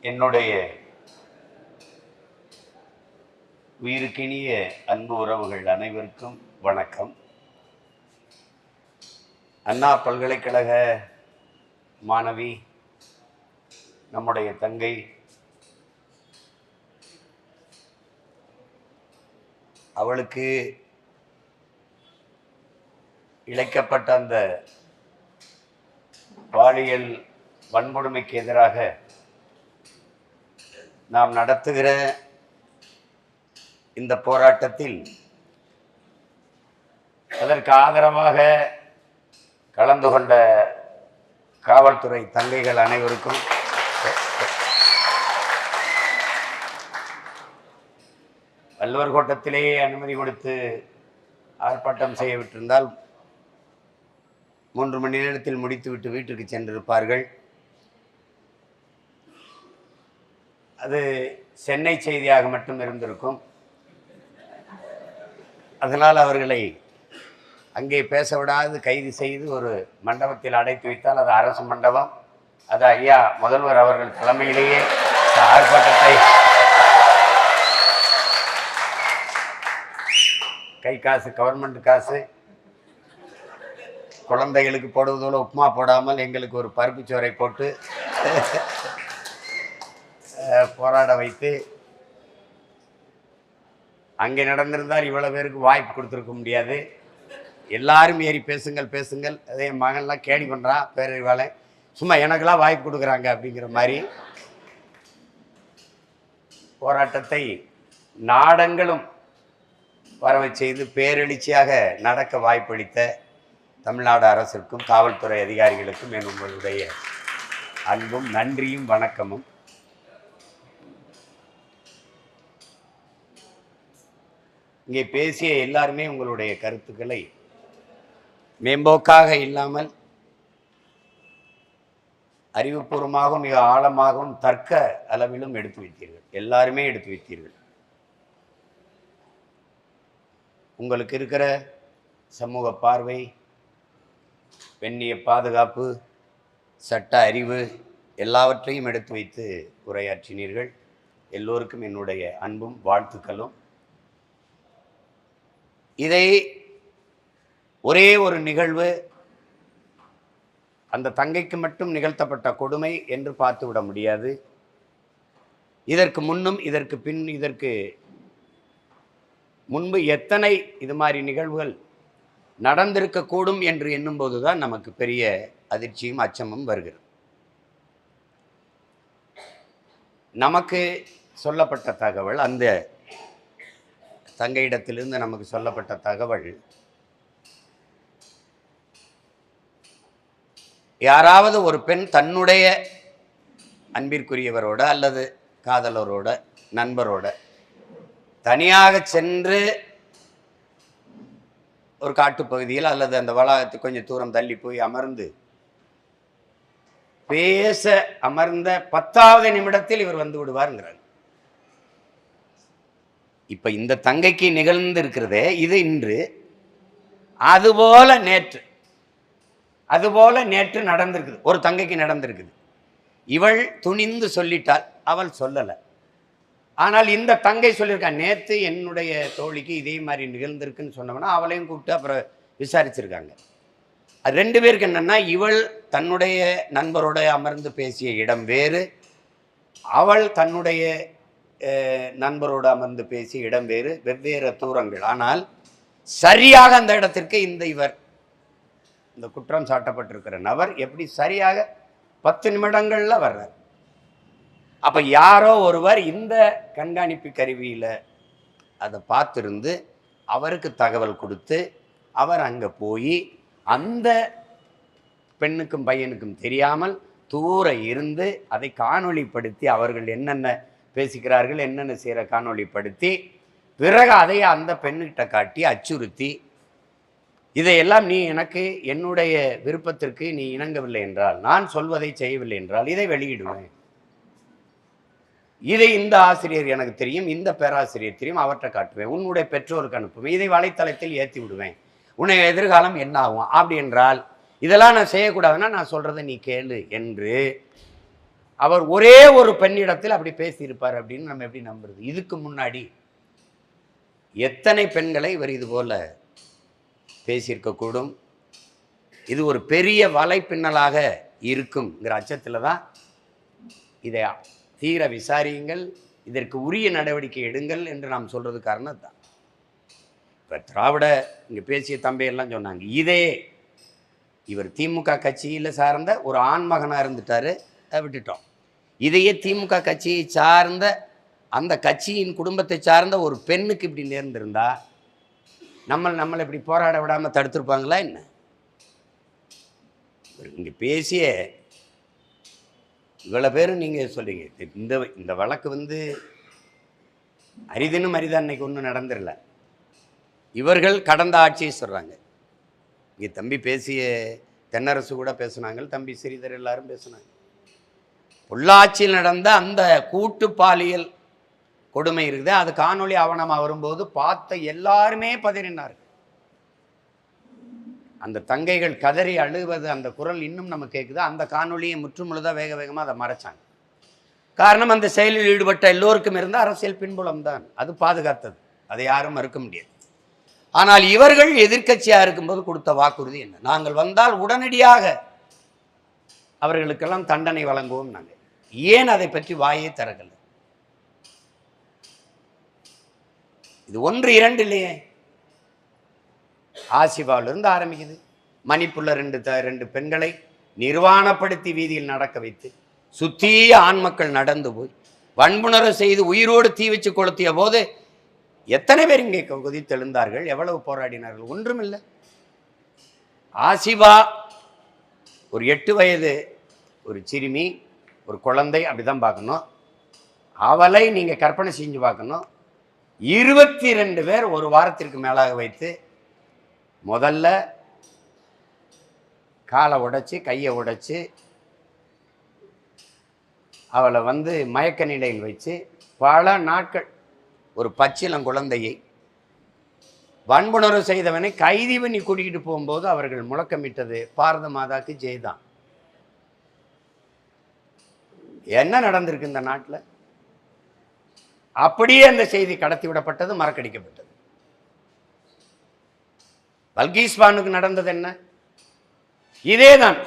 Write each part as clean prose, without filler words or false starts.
என்னுடைய உயிருக்கினிய அன்பு உறவுகள் அனைவருக்கும் வணக்கம். அண்ணா பல்கலைக்கழக மாணவி நம்முடைய தங்கை அவளுக்கு இழைக்கப்பட்ட அந்த பாலியல் வன்கொடுமைக்கு எதிராக நாம் நடத்துகிற இந்த போராட்டத்தில் அதற்கு ஆதரவாக கலந்து கொண்ட காவல்துறை தங்கைகள் அனைவருக்கும் வள்ளுவர் கோட்டத்திலேயே அனுமதி கொடுத்து ஆர்ப்பாட்டம் செய்ய விட்டிருந்தால் 3 மணி நேரத்தில் முடித்துவிட்டு வீட்டிற்கு சென்றிருப்பார்கள். அது சென்னை செய்தியாக மட்டும் இருந்திருக்கும். அதனால் அவர்களை அங்கே பேச விடாது கைது செய்து ஒரு மண்டபத்தில் அடைத்து வைத்தால் அது அரசு மண்டபம். அது ஐயா முதல்வர் அவர்கள் தலைமையிலேயே ஆர்ப்பாட்டத்தை கை காசு கவர்மெண்ட் காசு குழந்தைகளுக்கு போடுவதோடு உப்புமா போடாமல் எங்களுக்கு ஒரு பருப்பு சோறை போட்டு போராட வைத்து அங்கே நடந்திருந்தால் இவ்வளோ பேருக்கு வாய்ப்பு கொடுத்துருக்க முடியாது. எல்லாரும் ஏறி பேசுங்கள் பேசுங்கள். அதே என் மகன்லாம் கேலி பண்ணுறான் பேரறிவாளன், சும்மா எனக்கெல்லாம் வாய்ப்பு கொடுக்குறாங்க அப்படிங்கிற மாதிரி போராட்டத்தை நாடங்களும் பரவ செய்து பேரெழுச்சியாக நடக்க வாய்ப்பளித்த தமிழ்நாடு அரசிற்கும் காவல்துறை அதிகாரிகளுக்கும் என் உங்களுடைய அன்பும் நன்றியும் வணக்கமும். இங்கே பேசிய எல்லாருமே உங்களுடைய கருத்துக்களை மேம்போக்காக இல்லாமல் அறிவுபூர்வமாகவும் மிக ஆழமாகவும் தர்க்க அளவிலும் எடுத்து வைத்தீர்கள். எல்லாருமே எடுத்து வைத்தீர்கள். உங்களுக்கு இருக்கிற சமூக பார்வை, பெண்ணிய பாதுகாப்பு, சட்ட அறிவு எல்லாவற்றையும் எடுத்து வைத்து உரையாற்றினீர்கள். எல்லோருக்கும் என்னுடைய அன்பும் வாழ்த்துக்களும். இதை ஒரே ஒரு நிகழ்வு, அந்த தங்கைக்கு மட்டும் நிகழ்த்தப்பட்ட கொடுமை என்று பார்த்து விட முடியாது. இதற்கு முன்னும் இதற்கு பின் இதற்கு முன்பு எத்தனை இது மாதிரி நிகழ்வுகள் நடந்திருக்கக்கூடும் என்று எண்ணும்போது தான் நமக்கு பெரிய அதிர்ச்சியும் அச்சமும் வருகிறது. நமக்கு சொல்லப்பட்ட தகவல், அந்த தங்கையிடத்திலிருந்து நமக்கு சொல்லப்பட்ட தகவல், யாராவது ஒரு பெண் தன்னுடைய அன்பிற்குரியவரோட அல்லது காதலரோட நண்பரோட தனியாக சென்று ஒரு காட்டுப்பகுதியில் அல்லது அந்த வளாகத்துக்கு கொஞ்சம் தூரம் தள்ளி போய் அமர்ந்து பேச அமர்ந்த 10வது நிமிடத்தில் இவர் வந்து விடுவாருங்கிறார். இப்ப இந்த தங்கைக்கு நிகழ்ந்து இருக்கிறதே இது இன்று, அதுபோல நேற்று நடந்திருக்குது. ஒரு தங்கைக்கு நடந்திருக்குது. இவள் துணிந்து சொல்லிட்டாள், அவள் சொல்லலை. ஆனால் இந்த தங்கை சொல்லியிருக்கா, நேற்று என்னுடைய தோழிக்கு இதே மாதிரி நிகழ்ந்திருக்குன்னு சொன்னோம்னா அவளையும் கூப்பிட்டு அப்புறம் விசாரிச்சிருக்காங்க. அது 2 பேருக்கு என்னன்னா, இவள் தன்னுடைய நண்பரோட அமர்ந்து பேசிய இடம் வேறு, அவள் தன்னுடைய நண்பரோடு அமர்ந்து பேசிய இடம் வேறு, வெவ்வேறு தூரங்கள். ஆனால் சரியாக அந்த இடத்திற்கு இந்த குற்றம் சாட்டப்பட்டிருக்கிற நபர் எப்படி சரியாக 10 நிமிடங்கள்ல வர்றார். அப்ப யாரோ ஒருவர் இந்த கண்காணிப்பு கருவியில அதை பார்த்திருந்து அவருக்கு தகவல் கொடுத்து அவர் அங்க போய் அந்த பெண்ணுக்கும் பையனுக்கும் தெரியாமல் தூர இருந்து அதை காணொளிப்படுத்தி அவர்கள் என்னென்ன பேசிக்கிறார்கள் என்னென்ன செய்கிற காணொளிப்படுத்தி பிறகு அதை அந்த பெண்ணுகிட்ட காட்டி அச்சுறுத்தி, இதையெல்லாம் நீ எனக்கு என்னுடைய விருப்பத்திற்கு நீ இணங்கவில்லை என்றால், நான் சொல்வதை செய்யவில்லை என்றால் இதை வெளியிடுவேன். இதை இந்த ஆசிரியர் எனக்கு தெரியும், இந்த பேராசிரியர் தெரியும், அவற்றை காட்டுவேன், உன்னுடைய பெற்றோருக்கு அனுப்புவேன், இதை வலைத்தளத்தில் ஏற்றி விடுவேன், உன்னை எதிர்காலம் என்ன ஆகும் அப்படி என்றால் இதெல்லாம் நான் செய்யக்கூடாதுன்னா நான் சொல்றதை நீ கேளு என்று அவர் ஒரே ஒரு பெண்ணிடத்தில் அப்படி பேசியிருப்பார் அப்படின்னு நம்ம எப்படி நம்புறது? இதுக்கு முன்னாடி எத்தனை பெண்களை இவர் இது போல பேசியிருக்கக்கூடும்? இது ஒரு பெரிய வலைப்பின்னலாக இருக்குங்கிற அச்சத்தில் தான் இதை தீர விசாரியுங்கள், இதற்கு உரிய நடவடிக்கை எடுங்கள் என்று நாம் சொல்றது காரணம் தான். இப்போ திராவிட இங்கே பேசிய தம்பியெல்லாம் சொன்னாங்க, இதே இவர் திமுக கட்சியில் சார்ந்த ஒரு ஆண்மகனாக இருந்துட்டாரு, விட்டுட்டோம். இதையே திமுக கட்சியை சார்ந்த அந்த கட்சியின் குடும்பத்தை சார்ந்த ஒரு பெண்ணுக்கு இப்படி நேர்ந்திருந்தா நம்மளை இப்படி போராட விடாமல் தடுத்துருப்பாங்களா என்ன? இங்கே பேசிய இவ்வளோ பேரும் நீங்கள் சொல்றீங்க இந்த வழக்கு அரிதினும் அரிதா அன்னைக்கு ஒன்றும் நடந்துடல. இவர்கள் கடந்த ஆட்சியை சொல்கிறாங்க. இங்கே தம்பி பேசிய தென்னரசு கூட பேசுனாங்க, தம்பி ஸ்ரீதர் எல்லாரும் பேசுனாங்க. பொள்ளாச்சியில் நடந்த அந்த கூட்டு பாலியல் கொடுமை இருக்குது, அது காணொளி ஆவணமாக வரும்போது பார்த்த எல்லாருமே பதறினார்கள். அந்த தங்கைகள் கதறி அழுவது, அந்த குரல் இன்னும் நம்ம கேட்குது. அந்த காணொலியை முற்றுமுழுதாக வேக வேகமாக அதை மறைச்சாங்க. காரணம், அந்த செயலில் ஈடுபட்ட எல்லோருக்கும் இருந்த அரசியல் பின்புலம் தான் அது பாதுகாத்தது, அதை யாரும் மறுக்க முடியாது. ஆனால் இவர்கள் எதிர்க்கட்சியாக இருக்கும்போது கொடுத்த வாக்குறுதி என்ன? நாங்கள் வந்தால் உடனடியாக அவர்களுக்கெல்லாம் தண்டனை வழங்குவோம். நாங்கள் ஏன் அதை பற்றி வாயே திறக்கல? இது 1 2 இல்லையே. ஆசிபாவிலிருந்து ஆரம்பிக்குது. மணிப்புள்ள 2 பெண்களை நிர்வாணப்படுத்தி வீதியில் நடக்க வைத்து சுத்திய ஆண் மக்கள் நடந்து போய் வன்புணர்வு செய்து உயிரோடு தீ வச்சு கொளுத்திய போது எத்தனை பேர் இங்கே கொதித்தெழுந்தார்கள், எவ்வளவு போராடினார்கள்? ஒன்றுமில்லை. ஆசிபா ஒரு 8 வயது ஒரு சிறுமி, ஒரு குழந்தை, அப்படிதான் பார்க்கணும். அவளை நீங்கள் கற்பனை செஞ்சு பார்க்கணும். 22 பேர் ஒரு வாரத்திற்கு மேலாக வைத்து முதல்ல காலை உடைச்சி கையை உடைச்சி அவளை மயக்க நிலையில் வச்சு பல நாட்கள் ஒரு பச்சிளம் குழந்தையை வன்புணர்வு செய்தவனை கைதி பண்ணி கூட்டிகிட்டு போகும்போது அவர்கள் முழக்கமிட்டது பாரத மாதாக்கு ஜெய்தான். என்ன நடந்திருக்கு இந்த நாட்டில்? அப்படியே அந்த செய்தி கடத்தி விடப்பட்டது, மறக்கடிக்கப்பட்டது. பல்கீஸ் பானுக்கு நடந்தது என்ன? இதேதான்.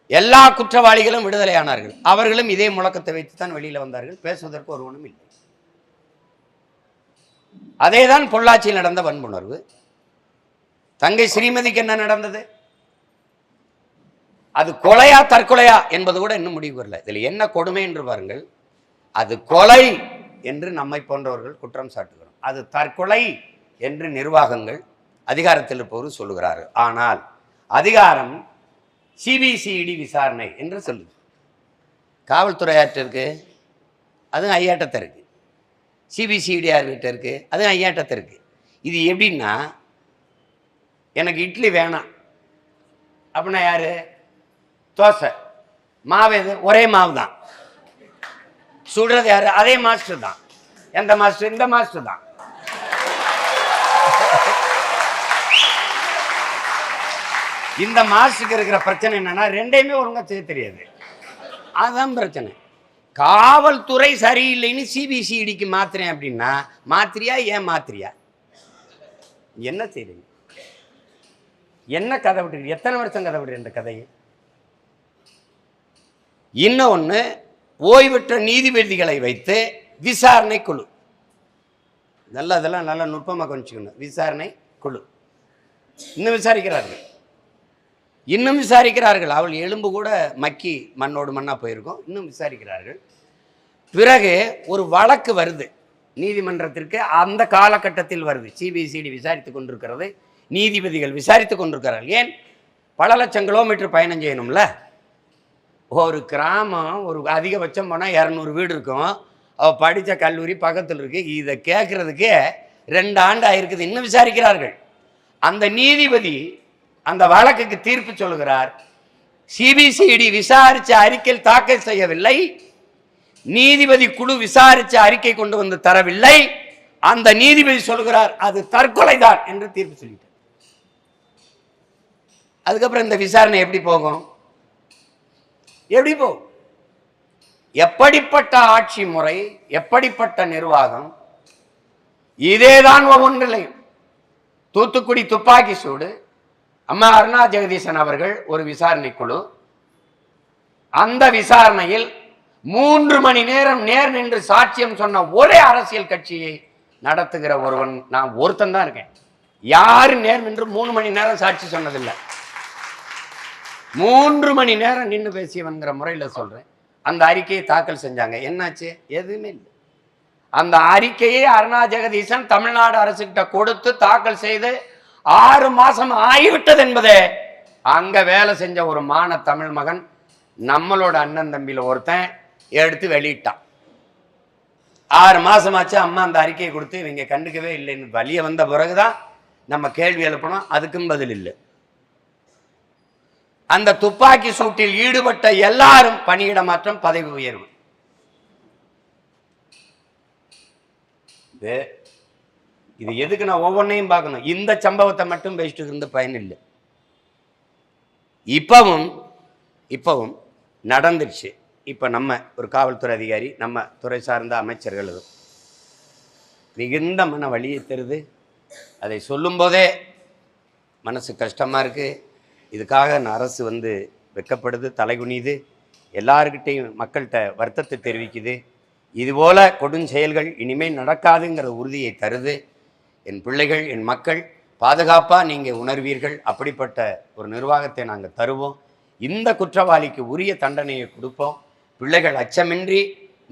எல்லா குற்றவாளிகளும் விடுதலையானார்கள். அவர்களும் இதே முழக்கத்தை வைத்துத்தான் வெளியில வந்தார்கள். பேசுவதற்கு ஒருவனும் இல்லை. அதேதான் பொள்ளாச்சியில் நடந்த வன்புணர்வு. தங்கை ஸ்ரீமதிக்கு என்ன நடந்தது? அது கொலையா தற்கொலையா என்பது கூட இன்னும் முடிவு வரல. இதில் என்ன கொடுமை என்று பாருங்கள். அது கொலை என்று நம்மை போன்றவர்கள் குற்றம் சாட்டுகிறோம். அது தற்கொலை என்று நிர்வாகங்கள் அதிகாரத்தில் இருப்பவர் சொல்லுகிறார்கள். ஆனால் அதிகாரம் சிபிசிஐடி விசாரணை என்று சொல்லுது. காவல்துறை யார்கிட்ட இருக்கு? அதுவும் ஐயாட்டத்தை இருக்கு. சிபிசிஐடி யார்கிட்ட இருக்கு? அதுவும் ஐயாட்டத்தை இருக்கு. இது எப்படின்னா, எனக்கு இட்லி வேணாம் அப்படின்னா யாரு? தோசை மாவு எது? ஒரே மாவு தான். சுடுறது யாரு? அதே மாஸ்டர் தான். எந்த மாஸ்டர்? இந்த மாஸ்டர் தான். இந்த மாஸ்டருக்கு இருக்கிற பிரச்சனை என்னன்னா, ரெண்டையுமே ஒழுங்கா செய்ய தெரியாது. அதுதான் பிரச்சனை. காவல்துறை சரியில்லைன்னு சிபிசிஐடிக்கு மாத்துறேன் அப்படின்னா மாத்திரியா? ஏன் மாத்திரியா? என்ன செய்றீங்க? என்ன கதை விட்டு? எத்தனை வருஷம் கதை விடுற இந்த கதையை? இன்னொன்று, ஓய்வற்ற நீதிபதிகளை வைத்து விசாரணை குழு. அதெல்லாம் நல்லா நுட்பமாக கொஞ்சிக்கணும். விசாரணை குழு இன்னும் விசாரிக்கிறார்கள். அவள் எலும்பு கூட மக்கி மண்ணோடு மண்ணா போயிருக்கும். இன்னும் விசாரிக்கிறார்கள். பிறகு ஒரு வழக்கு வருது நீதிமன்றத்திற்கு. அந்த காலகட்டத்தில் வருது. சிபிசிஐடி விசாரித்து கொண்டிருக்கிறது, நீதிபதிகள் விசாரித்து கொண்டிருக்கிறார்கள். ஏன்? பல லட்சம் கிலோமீட்டர் பயணம் செய்யணும்ல. ஒரு கிராமம் ஒரு அதிகபட்சம் போனால் 200 வீடு இருக்கும். அவள் படித்த கல்லூரி பக்கத்தில் இருக்கு. இதை கேட்கறதுக்கு 2 ஆண்டு ஆயிருக்குது. இன்னும் விசாரிக்கிறார்கள். அந்த நீதிபதி அந்த வழக்குக்கு தீர்ப்பு சொல்லுகிறார். சிபிசிஐடி விசாரிச்ச அறிக்கையில் தாக்கல் செய்யவில்லை, நீதிபதி குழு விசாரிச்ச அறிக்கை கொண்டு வந்து தரவில்லை. அந்த நீதிபதி சொல்லுகிறார் அது தற்கொலைதான் என்று தீர்ப்பு சொல்லிட்டார். அதுக்கப்புறம் இந்த விசாரணை எப்படி போகும்? எப்படி போகும்? எப்படிப்பட்ட ஆட்சி முறை, எப்படிப்பட்ட நிர்வாகம், இதேதான் ஒவ்வொன்றிலையும். தூத்துக்குடி துப்பாக்கி சூடு, அம்மா அருணா ஜெகதீசன் அவர்கள் ஒரு விசாரணை குழு, அந்த விசாரணையில் 3 மணி நேரம் நேர் நின்று சாட்சியம் சொன்ன ஒரே அரசியல் கட்சியை நடத்துகிற ஒருவன் நான் ஒருத்தன் தான் இருக்கேன். யாரு நேர் நின்று 3 மணி நேரம் சாட்சி சொன்னதில்லை. 3 மணி நேரம் நின்று பேசியவன்கிற முறையில் சொல்றேன். அந்த அறிக்கையை தாக்கல் செஞ்சாங்க. என்னாச்சு? எதுவுமே இல்லை. அந்த அறிக்கையை அருணா ஜெகதீசன் தமிழ்நாடு அரசுகிட்ட கொடுத்து தாக்கல் செய்து 6 மாசம் ஆகிவிட்டது என்பதே அங்க வேலை செஞ்ச ஒரு மான தமிழ் மகன், நம்மளோட அண்ணன் தம்பியில ஒருத்தன் எடுத்து வெளியிட்டான். 6 மாசமாச்சு அம்மா அந்த அறிக்கையை கொடுத்து இவங்க கண்டுக்கவே இல்லைன்னு வழிய வந்த பிறகுதான் நம்ம கேள்வி எழுப்பணும். அதுக்கும் பதில் இல்லை. அந்த துப்பாக்கி சூட்டில் ஈடுபட்ட எல்லாரும் பணியிட மாற்றம், பதவி உயர்வு. இது எதுக்கு நான் ஒவ்வொன்றையும் பார்க்கணும்? இந்த சம்பவத்தை மட்டும் பேசிட்டு இருந்த பயன் இல்லை. இப்பவும் நடந்துருச்சு. இப்ப நம்ம ஒரு காவல்துறை அதிகாரி, நம்ம துறை சார்ந்த அமைச்சர்கள் மிகுந்த மன வலியை தருது. அதை சொல்லும் போதே மனசு கஷ்டமா இருக்கு. இதுக்காக அரசு வெட்கப்படுது, தலைகுனிது, எல்லாருக்கிட்டையும் மக்கள்கிட்ட வருத்தத்தை தெரிவிக்குது. இதுபோல கொடுஞ்செயல்கள் இனிமேல் நடக்காதுங்கிற உறுதியை தருது. என் பிள்ளைகள், என் மக்கள் பாதுகாப்பாக நீங்கள் உணர்வீர்கள். அப்படிப்பட்ட ஒரு நிர்வாகத்தை நாங்கள் தருவோம். இந்த குற்றவாளிக்கு உரிய தண்டனையை கொடுப்போம். பிள்ளைகள் அச்சமின்றி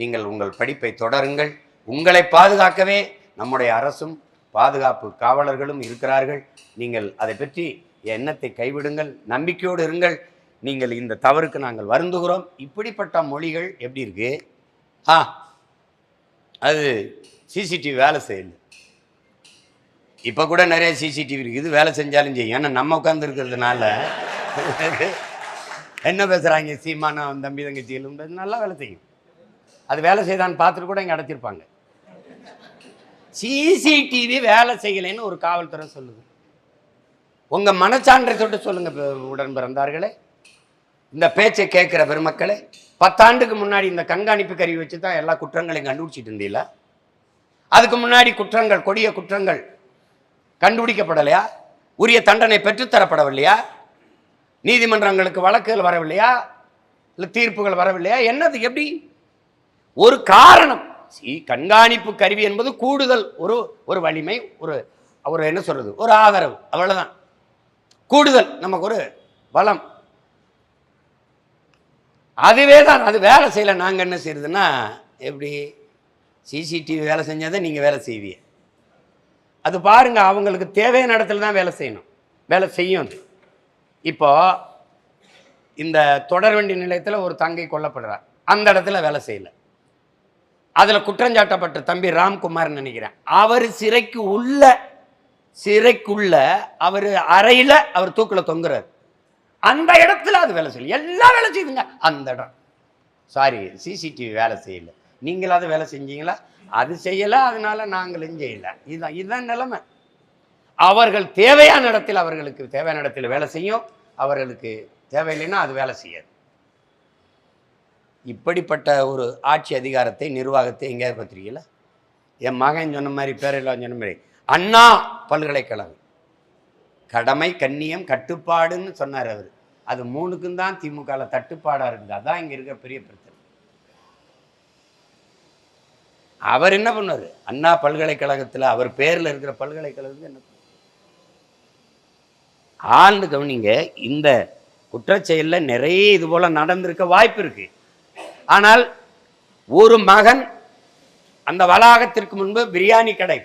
நீங்கள் உங்கள் படிப்பை தொடருங்கள். உங்களை பாதுகாக்கவே நம்முடைய அரசும் பாதுகாப்பு காவலர்களும் இருக்கிறார்கள். நீங்கள் அதை பற்றி எண்ணத்தை கைவிடுங்கள், நம்பிக்கையோடு இருங்கள். நீங்கள் இந்த தவறுக்கு நாங்கள் வருந்துகிறோம். இப்படிப்பட்ட மொழிகள் எப்படி இருக்கு? அது சிசிடிவி வேலை செய்யல. இப்போ கூட நிறைய சிசிடிவி இருக்குது, வேலை செஞ்சாலும் செய்யும். ஏன்னா நம்ம உட்கார்ந்து இருக்கிறதுனால என்ன பேசுகிறாங்க, சீமானா தம்பி தங்கச்சிகளும் நல்லா வேலை செய்யும். அது வேலை செய்தான்னு பார்த்துட்டு கூட இங்கே அடைச்சிருப்பாங்க. சிசிடிவி வேலை செய்யலைன்னு ஒரு காவல்துறை சொல்லுது. உங்கள் மனச்சான்றை தொட்டு சொல்லுங்க உடன் பிறந்தார்களே, இந்த பேச்சை கேட்குற பெருமக்களே. 10 ஆண்டுக்கு முன்னாடி இந்த கண்காணிப்பு கருவி வச்சு தான் எல்லா குற்றங்களையும் கண்டுபிடிச்சிட்டு இருந்தீங்களா? அதுக்கு முன்னாடி குற்றங்கள், கொடிய குற்றங்கள் கண்டுபிடிக்கப்படலையா? உரிய தண்டனை பெற்றுத்தரப்படவில்லையா? நீதிமன்றங்களுக்கு வழக்குகள் வரவில்லையா? இல்லை தீர்ப்புகள் வரவில்லையா? என்னது? எப்படி? ஒரு காரணம். கண்காணிப்பு கருவி என்பது கூடுதல் ஒரு வலிமை, ஒரு என்ன சொல்றது, ஒரு ஆதரவு, அவ்வளவுதான். கூடுதல் நமக்கு ஒரு பலம். அதுவே தான். அது வேலை செய்யல. நாங்கள் என்ன செய்யறதுன்னா, எப்படி சிசிடிவி வேலை செஞ்சாதான் நீங்கள் வேலை செய்வீங்க. அது பாருங்க, அவங்களுக்கு தேவையான இடத்துல தான் வேலை செய்யணும், வேலை செய்யும். அது இப்போ இந்த தொடர்வண்டி நிலையத்தில் ஒரு தங்கை கொல்லப்படுறார், அந்த இடத்துல வேலை செய்யல. அதில் குற்றஞ்சாட்டப்பட்ட தம்பி ராம்குமார்னு நினைக்கிறேன், அவர் சிறைக்குள்ள அவர் அறையில் அவர் தூக்கில் தொங்குறார். அந்த இடத்துல அது வேலை செய்யல. எல்லாம் வேலை செய்யுதுங்க அந்த இடம். சாரி, சிசிடிவி வேலை செய்யல. நீங்களாவது வேலை செஞ்சீங்களா? அது செய்யல, அதனால நாங்களும் செய்யல. இதுதான் நிலைமை. அவர்கள் தேவையான இடத்தில், அவர்களுக்கு தேவையான இடத்தில் வேலை செய்யும், அவர்களுக்கு தேவையில்லைன்னா அது வேலை செய்யாது. இப்படிப்பட்ட ஒரு ஆட்சி அதிகாரத்தை, நிர்வாகத்தை எங்கேயாவது பார்த்திருக்கீங்களா? என் மகன் சொன்ன மாதிரி, பேரெல்லாம் சொன்ன மாதிரி, அண்ணா பல்கலைக்கழகம் கடமை, கண்ணியம், கட்டுப்பாடுன்னு சொன்னார் அவர். அது 3க்கும் தான் திமுகவில் தட்டுப்பாடாக இருக்குது. அதான் இங்கே இருக்கிற பெரிய பிரச்சனை. அவர் என்ன பண்ணார்? அண்ணா பல்கலைக்கழகத்தில் அவர் பேரில் இருக்கிற பல்கலைக்கழகத்துக்கு என்ன ஆழ்ந்து கவனிங்க. இந்த குற்றச்செயலில் நிறைய இது போல நடந்திருக்க வாய்ப்பு இருக்கு. ஆனால் ஒரு மகன் அந்த வளாகத்திற்கு முன்பு பிரியாணி கடை,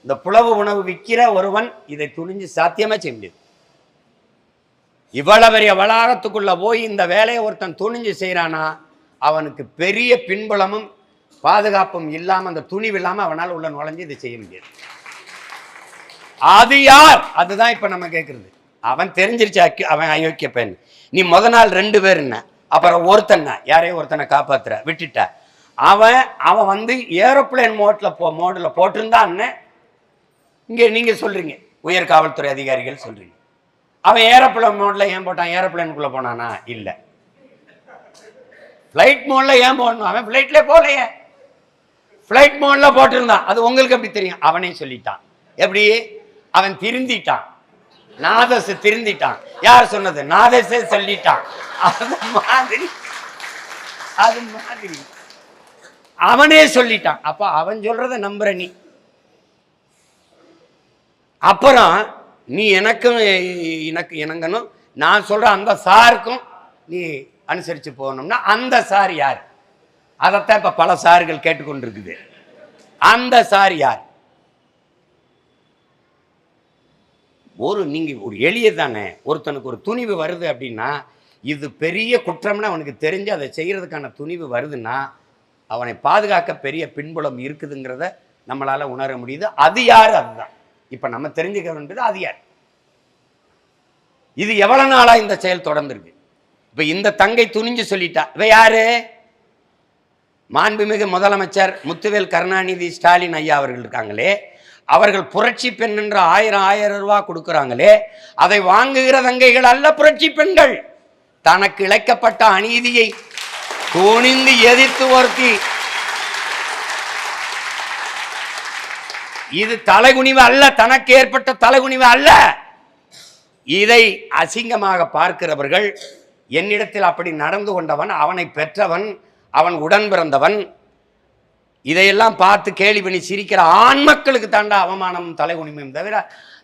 இந்த புலவு உணவு விற்கிற ஒருவன் இதை துணிஞ்சு சாத்தியமா செய்ய முடியாது. இவ்வளவு பெரிய வளாகத்துக்குள்ள போய் இந்த வேலையை ஒருத்தன் துணிஞ்சு செய்யறானா, அவனுக்கு பெரிய பின்புலமும் பாதுகாப்பும் இல்லாம, அந்த துணிவு இல்லாம அவனால் உள்ள நுழைஞ்சு இதை செய்ய முடியாது. அது யார்? அதுதான் இப்ப நம்ம கேட்கறது. அவன் தெரிஞ்சிருச்சு அவன் அயோக்கிய பெண். நீ முத நாள் 2 பேர் என்ன, அப்புறம் ஒருத்தன் யாரையும் ஒருத்தனை காப்பாத்துற விட்டுட்ட. அவன் ஏரோப்ளேன் மோட்ல போட்டிருந்தான்னு இங்க நீங்க சொல்றீங்க, உயர் காவல்துறை அதிகாரிகள் சொல்றீங்க. அவன் ஏரோப்ளேன் மோட்ல ஏன் போட்டான்? ஏரோப்ளேனுக்குள்ள போனானா? இல்ல. ஃப்ளைட் மோட்ல ஏன் போடணும்? அவன் ஃப்ளைட்லேயே போகலையே, ஃப்ளைட் மோட்ல போட்டிருந்தான். அது உங்களுக்கு எப்படி தெரியும்? அவனே சொல்லிட்டான். எப்படி? அவன் திருந்திட்டான், நாதஸ் திருந்திட்டான். யார் சொன்னது? நாதஸே சொல்லிட்டான். அது மாதிரி அவனே சொல்லிட்டான். அப்ப அவன் சொல்றத நம்புற நீ. அப்புறம் நீ எனக்கும் எனக்கு இணங்கணும், நான் சொல்ற அந்த சாருக்கும் நீ அனுசரிச்சு போகணும்னா அந்த சார் யார்? அதைத்தான் இப்ப பல சார்கள் கேட்டுக்கொண்டிருக்குது. அந்த சார் யார்? நீங்க ஒரு எளிய தானே. ஒருத்தனுக்கு ஒரு துணிவு வருது அப்படின்னா, இது பெரிய குற்றம்னு அவனுக்கு தெரிஞ்சு அதை செய்யறதுக்கான துணிவு வருதுன்னா, அவனை பாதுகாக்க பெரிய பின்புலம் இருக்குதுங்கிறத நம்மளால உணர முடியுது. அது யாரு? அதுதான் இப்ப நம்ம தெரிஞ்சுக்க வேண்டியது. அது யார்? இது எவ்வளவு நாளா இந்த செயல் தொடர்ந்துருக்கு? இப்ப இந்த தங்கை துணிஞ்சு சொல்லிட்டா. இவ யாரு? மாண்புமிகு முதலமைச்சர் முத்துவேல் கருணாநிதி ஸ்டாலின் ஐயா அவர்கள் இருக்காங்களே, அவர்கள் புரட்சி பெண் என்று 1000 ரூபாய் கொடுக்குறாங்களே, அதை வாங்குகிற தங்கைகள் அல்ல புரட்சி பெண்கள். தனக்கு இழைக்கப்பட்ட அநீதியை துணிந்து எதிர்த்து ஒருத்தி. இது தலைகுனிவு அல்ல, தனக்கு ஏற்பட்ட தலைகுனிவு அல்ல. இதை அசிங்கமாக பார்க்கிறவர்கள், என்னிடத்தில் அப்படி நடந்து கொண்டவன், அவனை பெற்றவன், அவன் உடன் பிறந்தவன், இதையெல்லாம் பார்த்து கேலி பண்ணி சிரிக்கிற ஆண் மக்களுக்கு தாண்டா அவமானம் தலைகுனிமையும் தவிர,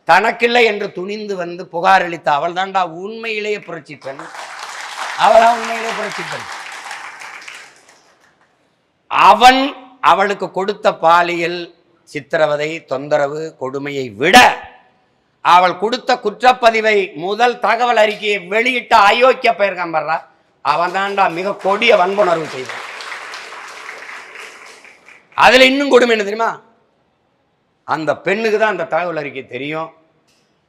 தனக்கில்லை என்று துணிந்து வந்து புகார் அளித்த அவள் தாண்டா உண்மையிலேயே புரட்சி பெண். அவளா உண்மையிலேயே புரட்சி பெண். அவன் அவளுக்கு கொடுத்த பாலியல் சித்திரவதை, தொந்தரவு, கொடுமையை விட அவள் கொடுத்த குற்றப்பதிவை, முதல் தகவல் அறிக்கையை வெளியிட்ட அயோக்கிய பெயர்கான் பண்றா, அவன் தாண்டா மிக கொடிய வன்புணர்வு செய்தான். அதுல இன்னும் கொடுமை என்ன தெரியுமா? அந்த பெண்ணுக்கு தான் அந்த தகவல் அறிக்கை தெரியும்,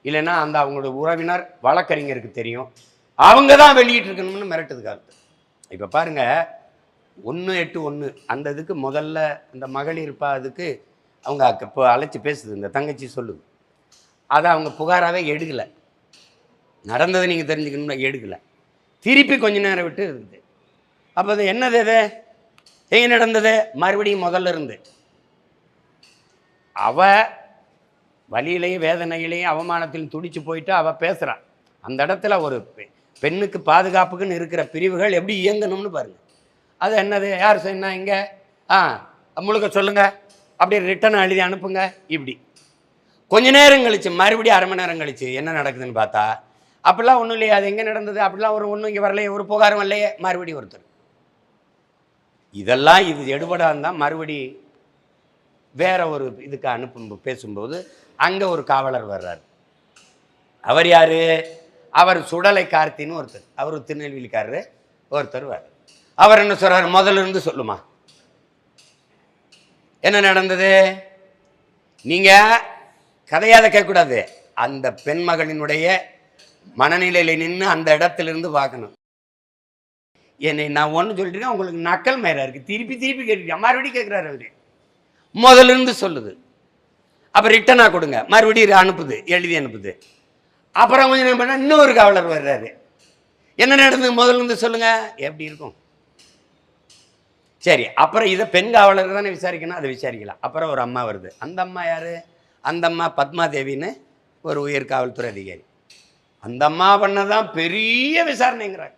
இல்லைன்னா அந்த அவங்களோட உறவினர் வழக்கறிஞருக்கு தெரியும். அவங்க தான் வெளியிட்டு இருக்கணும்னு மிரட்டுதுக்காக. இப்ப பாருங்க, 181 அந்த இதுக்கு முதல்ல இந்த மகளிர் அதுக்கு அவங்க இப்போ அழைச்சி பேசுது, இந்த தங்கச்சி சொல்லுது. அதை அவங்க புகாராகவே எடுக்கலை. நடந்ததை நீங்கள் தெரிஞ்சுக்கணும்னா எடுக்கலை. திருப்பி கொஞ்ச நேரம் விட்டு இருக்குது. அப்போ அது என்னது? இது எங்கே நடந்தது? மறுபடியும் முதல்ல இருந்து அவ வலியிலையும் வேதனையிலையும் அவமானத்திலும் துடிச்சு போயிட்டு அவள் பேசுகிறான். அந்த இடத்துல ஒரு பெண்ணுக்கு பாதுகாப்புக்குன்னு இருக்கிற பிரிவுகள் எப்படி இயங்கணும்னு பாருங்க. அது என்னது? யார் சொன்னா? இங்கே முழுக்க சொல்லுங்க, அப்படியே ரிட்டன் எழுதி அனுப்புங்க. இப்படி கொஞ்ச நேரம் கழிச்சு, மறுபடியும் அரை மணி நேரம் கழிச்சு என்ன நடக்குதுன்னு பார்த்தா, அப்படிலாம் ஒன்றும் இல்லையா, அது எங்கே நடந்தது, அப்படிலாம் ஒன்றும் இங்கே வரலையே, ஒரு புகாரும் இல்லையே. மறுபடியும் ஒருத்தர். இதெல்லாம் இது எடுபடாது தான். மறுபடி வேற ஒரு இதுக்கு பேசும்போது அங்கே ஒரு காவலர் வர்றாரு. அவர் யாரு? அவர் சுடலை கார்த்தின்னு ஒருத்தர். அவர் திருநெல்வேலிக்காரரு. ஒருத்தர் வர்றார். அவர் என்ன சொல்றாரு? முதல்ல இருந்து சொல்லுமா, என்ன நடந்தது? நீங்க கதையாத கேட்கக்கூடாது. அந்த பெண் மகளினுடைய மனநிலையில நின்று அந்த இடத்திலிருந்து பார்க்கணும். என்னை நான் ஒன்று சொல்லிட்டு உங்களுக்கு நக்கல் மேரா இருக்கு, திருப்பி திருப்பி கேட்டுருக்கேன். மறுபடியும் கேட்குறாரு அவரு. முதல்ல இருந்து சொல்லுது. அப்போ ரிட்டனா கொடுங்க, மறுபடியும் அனுப்புது, எழுதி அனுப்புது. அப்புறம் கொஞ்சம் நேரம் பண்ணால் இன்னொரு காவலர் வர்றாரு. என்ன நடந்தது? முதல்ல இருந்து சொல்லுங்க. எப்படி இருக்கும்? சரி, அப்புறம் இதை பெண் காவலர் தானே விசாரிக்கணும், அதை விசாரிக்கலாம். அப்புறம் ஒரு அம்மா வருது. அந்த அம்மா யாரு? அந்த அம்மா பத்மாதேவின்னு ஒரு உயர் காவல்துறை அதிகாரி. அந்த அம்மா பண்ணதான் பெரிய விசாரணைங்கிறாங்க.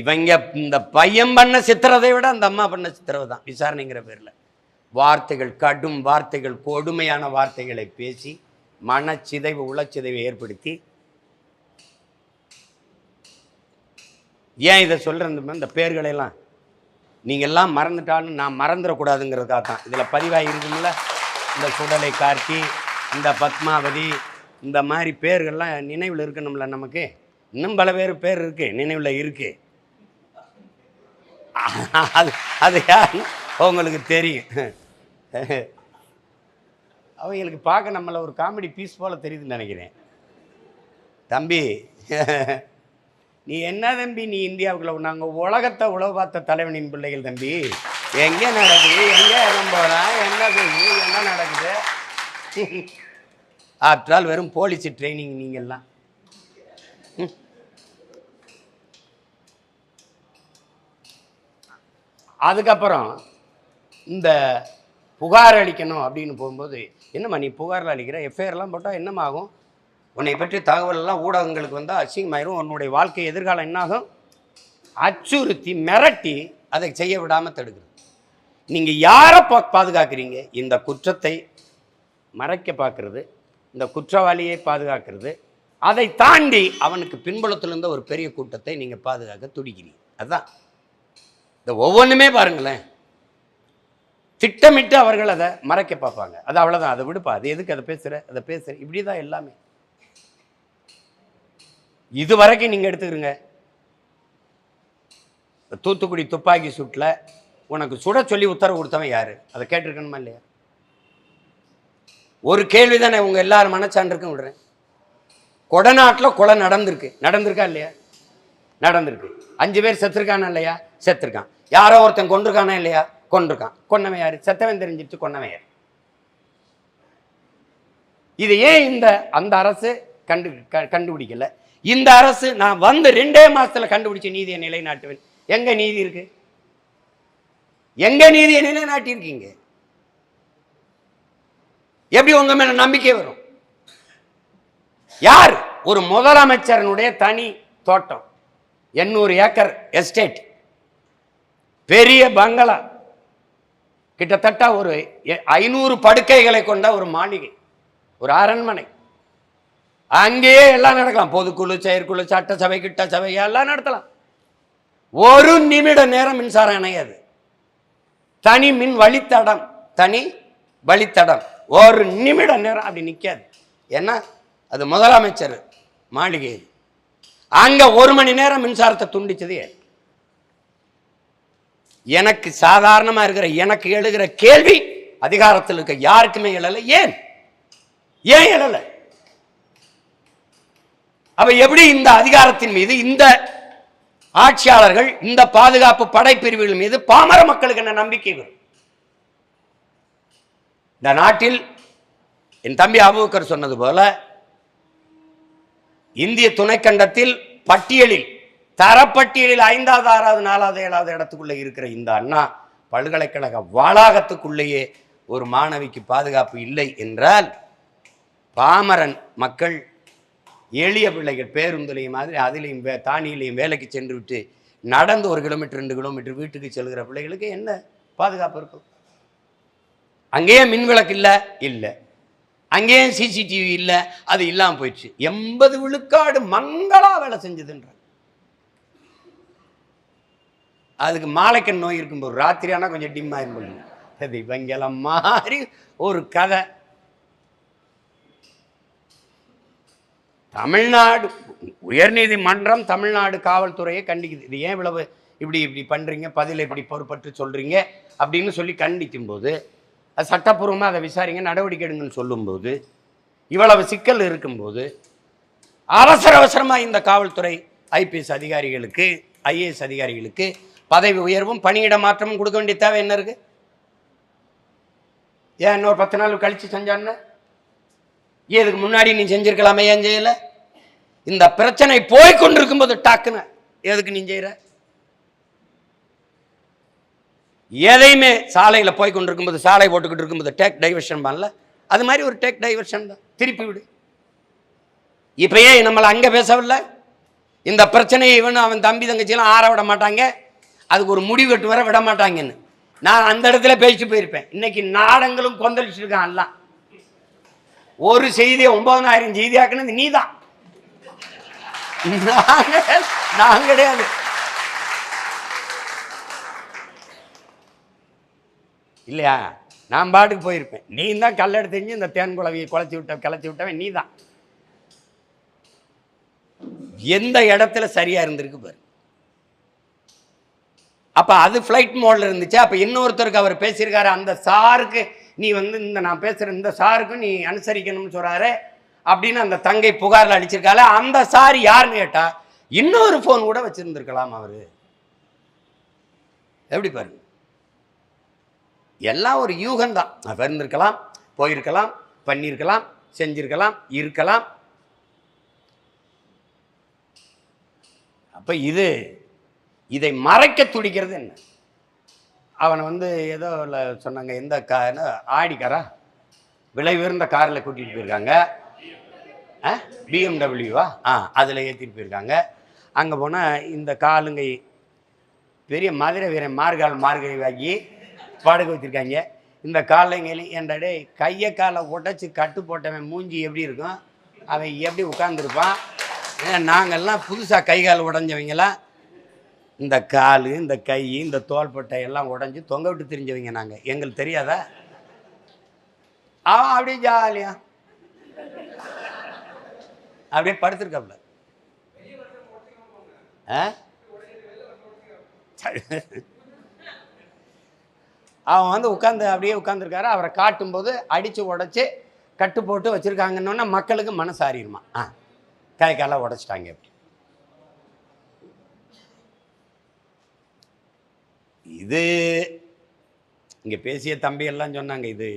இவங்க இந்த பையன் பண்ண சித்திரதை விட அந்த அம்மா பண்ண சித்திரவை தான் விசாரணைங்கிற பேர்ல வார்த்தைகள், கடும் வார்த்தைகள், கொடுமையான வார்த்தைகளை பேசி மனச்சிதைவு, உளச்சிதைவை ஏற்படுத்தி. ஏன் இதை சொல்கிறேன்? இந்த பேர்களெல்லாம் நீங்கள்லாம் மறந்துட்டாலும் நான் மறந்துடக்கூடாதுங்கிறதுக்காக தான் இதில் பதிவாகி இருக்குங்கள. இந்த சுடலை கார்த்தி, இந்த பத்மாவதி, இந்த மாதிரி பேர்கள்லாம் நினைவில் இருக்கணும்ல நமக்கு. இன்னும் பல பேர் இருக்கு, நினைவில் இருக்கு. அது யார் அவங்களுக்கு தெரியும். அவங்களுக்கு பார்க்க நம்மளை ஒரு காமெடி பீஸ் போல தெரியுதுன்னு நினைக்கிறேன். தம்பி, நீ என்ன தம்பி, நீ இந்தியாவுக்குள்ள நாங்கள் உலகத்தை உழவு பார்த்த தலைவனின் பிள்ளைகள் தம்பி. எங்கே நடக்குது, எங்கே இடம் போகிறேன், என்ன செய்யுது, என்ன நடக்குது? ஆஃப்டர் ஆல் வெறும் போலீஸ் ட்ரைனிங் நீங்கள்லாம். அதுக்கப்புறம் இந்த புகார் அளிக்கணும் அப்படின்னு போகும்போது, என்னம்மா நீ புகாரில் அளிக்கிற, எஃப்ஐஆர்லாம் போட்டால் என்னம்மா ஆகும், உன்னை பற்றி தகவலெல்லாம் ஊடகங்களுக்கு வந்தால் அசிங்கமாயிரும், உன்னுடைய வாழ்க்கை எதிர்காலம் என்னாகும், அச்சுறுத்தி மிரட்டி அதை செய்ய விடாமல் தடுக்குது. நீங்கள் யாரை பாதுகாக்கிறீங்க? இந்த குற்றத்தை மறைக்க பார்க்கறது, இந்த குற்றவாளியை பாதுகாக்கிறது, அதை தாண்டி அவனுக்கு பின்புலத்திலிருந்த ஒரு பெரிய கூட்டத்தை நீங்கள் பாதுகாக்க துடிக்கிறீங்க. அதுதான் இந்த ஒவ்வொன்றுமே பாருங்களேன், திட்டமிட்டு அவர்கள் அதை மறைக்க பார்ப்பாங்க. அது அவ்வளோதான், அதை விடுப்பா, அது எதுக்கு அதை பேசுகிற இப்படி தான் எல்லாமே. இது வரைக்கும் நீங்கள் எடுத்துக்கிறீங்க, தூத்துக்குடி துப்பாக்கி சூட்டில் உனக்கு சுட சொல்லி உத்தரவு கொடுத்தவன் யாரு? அதை கேட்டிருக்கணுமா இல்லையா? ஒரு கேள்வி தானே உங்க எல்லாரும் மனச்சான்றுக்கும் விடுறேன். கொடநாட்டில் கொலை நடந்திருக்கா இல்லையா? நடந்திருக்கு. 5 பேர் செத்துருக்கானா இல்லையா? செத்துருக்கான். யாரோ ஒருத்தன் கொண்டிருக்கானா இல்லையா? கொண்டிருக்கான். கொன்னவன் யாரு? செத்தவன் தெரிஞ்சிட்டு கொன்னவன் யாரு? இது ஏன் அந்த அரசு கண்டுபிடிக்கல? இந்த அரசு நான் வந்து 2 மாசத்துல கண்டுபிடிச்ச நீதியை நிலைநாட்டுவேன். எங்க நீதி இருக்கு? எங்க நீதியை நிலைநாட்டி இருக்கீங்க? எப்படி உங்க மேல நம்பிக்கை வரும்? யார்? ஒரு முதலமைச்சரனுடைய தனி தோட்டம், 800 ஏக்கர் எஸ்டேட், பெரிய பங்களா, கிட்டத்தட்ட ஒரு 500 படுக்கைகளை கொண்ட ஒரு மாளிகை, ஒரு அரண்மனை. அங்கேயே எல்லாம் நடக்கலாம். பொதுக்குழு, செயற்குழு, சட்டசபை, கிட்ட சபை எல்லாம் நடத்தலாம். ஒரு நிமிட நேரம் மின்சாரம் இணையாது. தனி மின் வழித்தடம் ஒரு நிமிட நேரம் அப்படி நிற்காது. ஏன்னா அது முதலமைச்சர் மாளிகை. அங்க 1 மணி நேரம் மின்சாரத்தை துண்டிச்சது. எனக்கு சாதாரணமா இருக்கிற எனக்கு எழுகிற கேள்வி அதிகாரத்தில் இருக்க யாருக்குமே எழல. ஏன் எழல? அவ எப்படி இந்த அதிகாரத்தின் மீது, இந்த ஆட்சியாளர்கள், இந்த பாதுகாப்பு படைப்பிரிவுகள் மீது பாமர மக்களுக்கு என்ன நம்பிக்கை வரும்? இந்த நாட்டில் என் தம்பி அபூபக்கர் சொன்னது போல இந்திய துணைக்கண்டத்தில் பட்டியலில், தரப்பட்டியலில் 5வது, 6வது, 4வது, 7வது இடத்துக்குள்ள இருக்கிற இந்த அண்ணா பல்கலைக்கழக வளாகத்துக்குள்ளேயே ஒரு மாணவிக்கு பாதுகாப்பு இல்லை என்றால், பாமரன் மக்கள், எளிய பிள்ளைகள் பேருந்துலையும் மாதிரி அதிலையும் தானியிலையும் வேலைக்கு சென்று விட்டு நடந்து 1 கிலோமீட்டர் 2 கிலோமீட்டர் வீட்டுக்கு செல்கிற பிள்ளைகளுக்கு என்ன பாதுகாப்பு இருக்கும்? அங்கேயே மின்விளக்கு இல்லை, அங்கேயே சிசிடிவி இல்லை, அது இல்லாமல் போயிடுச்சு. 80 விழுக்காடு மங்களா வேலை செஞ்சதுன்ற. அதுக்கு மாலைக்கண் நோய் இருக்கும்போது ராத்திரி ஆனால் கொஞ்சம் டிம் ஆயிருக்கும். அது இவங்கெல்லாம் மாதிரி ஒரு கதை. தமிழ்நாடு உயர்நீதிமன்றம் தமிழ்நாடு காவல்துறையை கண்டிக்குது. இது ஏன் இவ்வளவு இப்படி பண்றீங்க, பதில் இப்படி பொறுப்பற்று சொல்றீங்க அப்படின்னு சொல்லி கண்டிக்கும் போது, அது சட்டப்பூர்வமாக அதை விசாரிங்க, நடவடிக்கை எடுங்கன்னு சொல்லும்போது, இவ்வளவு சிக்கல் இருக்கும்போது அவசரமாக இந்த காவல்துறை ஐபிஎஸ் அதிகாரிகளுக்கு, ஐஏஎஸ் அதிகாரிகளுக்கு பதவி உயர்வும் பணியிட மாற்றமும் கொடுக்க வேண்டிய தேவை என்ன இருக்கு? ஏன் இன்னொரு 10 நாள் கழிச்சு செஞ்சான்னு? இதுக்கு முன்னாடி நீ செஞ்சிருக்கலாமே, ஏன் செய்யல? இந்த பிரச்சனை போய்கொண்டிருக்கும் போது டாக்குன்னு எதுக்கு நீ செய்யற? எதையுமே சாலையில் போய்கொண்டிருக்கும் போது, சாலை போட்டுக்கிட்டு இருக்கும்போது டேக் டைவர்ஷன் பண்ணல, அது மாதிரி ஒரு டேக் டைவர்ஷன் தான், திருப்பி விடு. இப்ப ஏன் நம்மளை அங்க பேசவில்லை? இந்த பிரச்சனையை இவன் அவன் தம்பி தங்கச்சியெல்லாம் ஆற விட மாட்டாங்க, அதுக்கு ஒரு முடிவு கட்டு வர விட மாட்டாங்கன்னு நான் அந்த இடத்துல பேசிட்டு போயிருப்பேன். இன்னைக்கு நாடங்களும் கொந்தளிச்சுட்டு இருக்கான். எல்லாம் ஒரு செய்தியை 9000 செய்தியாக்குனது நீ தான், நான் கிடையாது. இல்லையா? நான் பாட்டுக்கு போயிருப்பேன். நீ தான் கல்லெடுத்து தெரிஞ்சு இந்த தேன் குழவியை கிளச்சி விட்டவன் நீ தான். எந்த இடத்துல சரியா இருந்திருக்கு பாரு. அப்ப அது ஃபிளைட் மோட்ல இருந்துச்சு. அப்ப இன்னொருத்தருக்கு அவர் பேசியிருக்காரு, அந்த சாருக்கு நீ இந்த நான் பேசுற இந்த சாருக்கும் நீ அனுசரிக்கணும்னு சொல்றாரு அப்படின்னு அந்த தங்கை புகார்ல அடிச்சிருக்கால. அந்த சார் யாருன்னு கேட்டா இன்னொரு போன் கூட வச்சிருந்திருக்கலாம் அவரு. எப்படி பாருங்க, எல்லாம் ஒரு யூகம் தான். இருந்திருக்கலாம், போயிருக்கலாம், பண்ணியிருக்கலாம், செஞ்சிருக்கலாம், இருக்கலாம். அப்ப இதை மறைக்க துடிக்கிறது என்ன? அவனை வந்து ஏதோ சொன்னாங்க, எந்த ஆடி காரா, விலை உயர்ந்த காரில் கூட்டிகிட்டு போயிருக்காங்க. பிஎம்டபிள்யூவா அதில் ஏற்றிட்டு போயிருக்காங்க. அங்கே போனால் இந்த காலுங்கை பெரிய மதுரை வீரன் மார்கழி வாங்கி படுக்க வச்சுருக்காங்க. இந்த காலைங்களையும் என்டே கையை காலை உடச்சி கட்டு போட்டவன் மூஞ்சி எப்படி இருக்கும், அவன் எப்படி உட்காந்துருப்பான். நாங்கள்லாம் புதுசாக கை கால் உடஞ்சவங்களாம், இந்த கால் இந்த கை இந்த தோள்பட்டை எல்லாம் உடஞ்சி தொங்க விட்டு தெரிஞ்சவங்க நாங்கள். எங்களுக்கு தெரியாதா? அவன் அப்படியே ஜாலியா அப்படியே படுத்துருக்காப்ல. அவன் வந்து உட்காந்து அப்படியே உட்காந்துருக்காரு. அவரை காட்டும்போது அடித்து உடச்சி கட்டு போட்டு வச்சுருக்காங்கன்னொன்னே மக்களுக்கு மனசு ஆறிடுமா, கை காலை உடச்சிட்டாங்க. அப்படி இது இங்கே பேசிய தம்பி எல்லாம் சொன்னாங்க, இது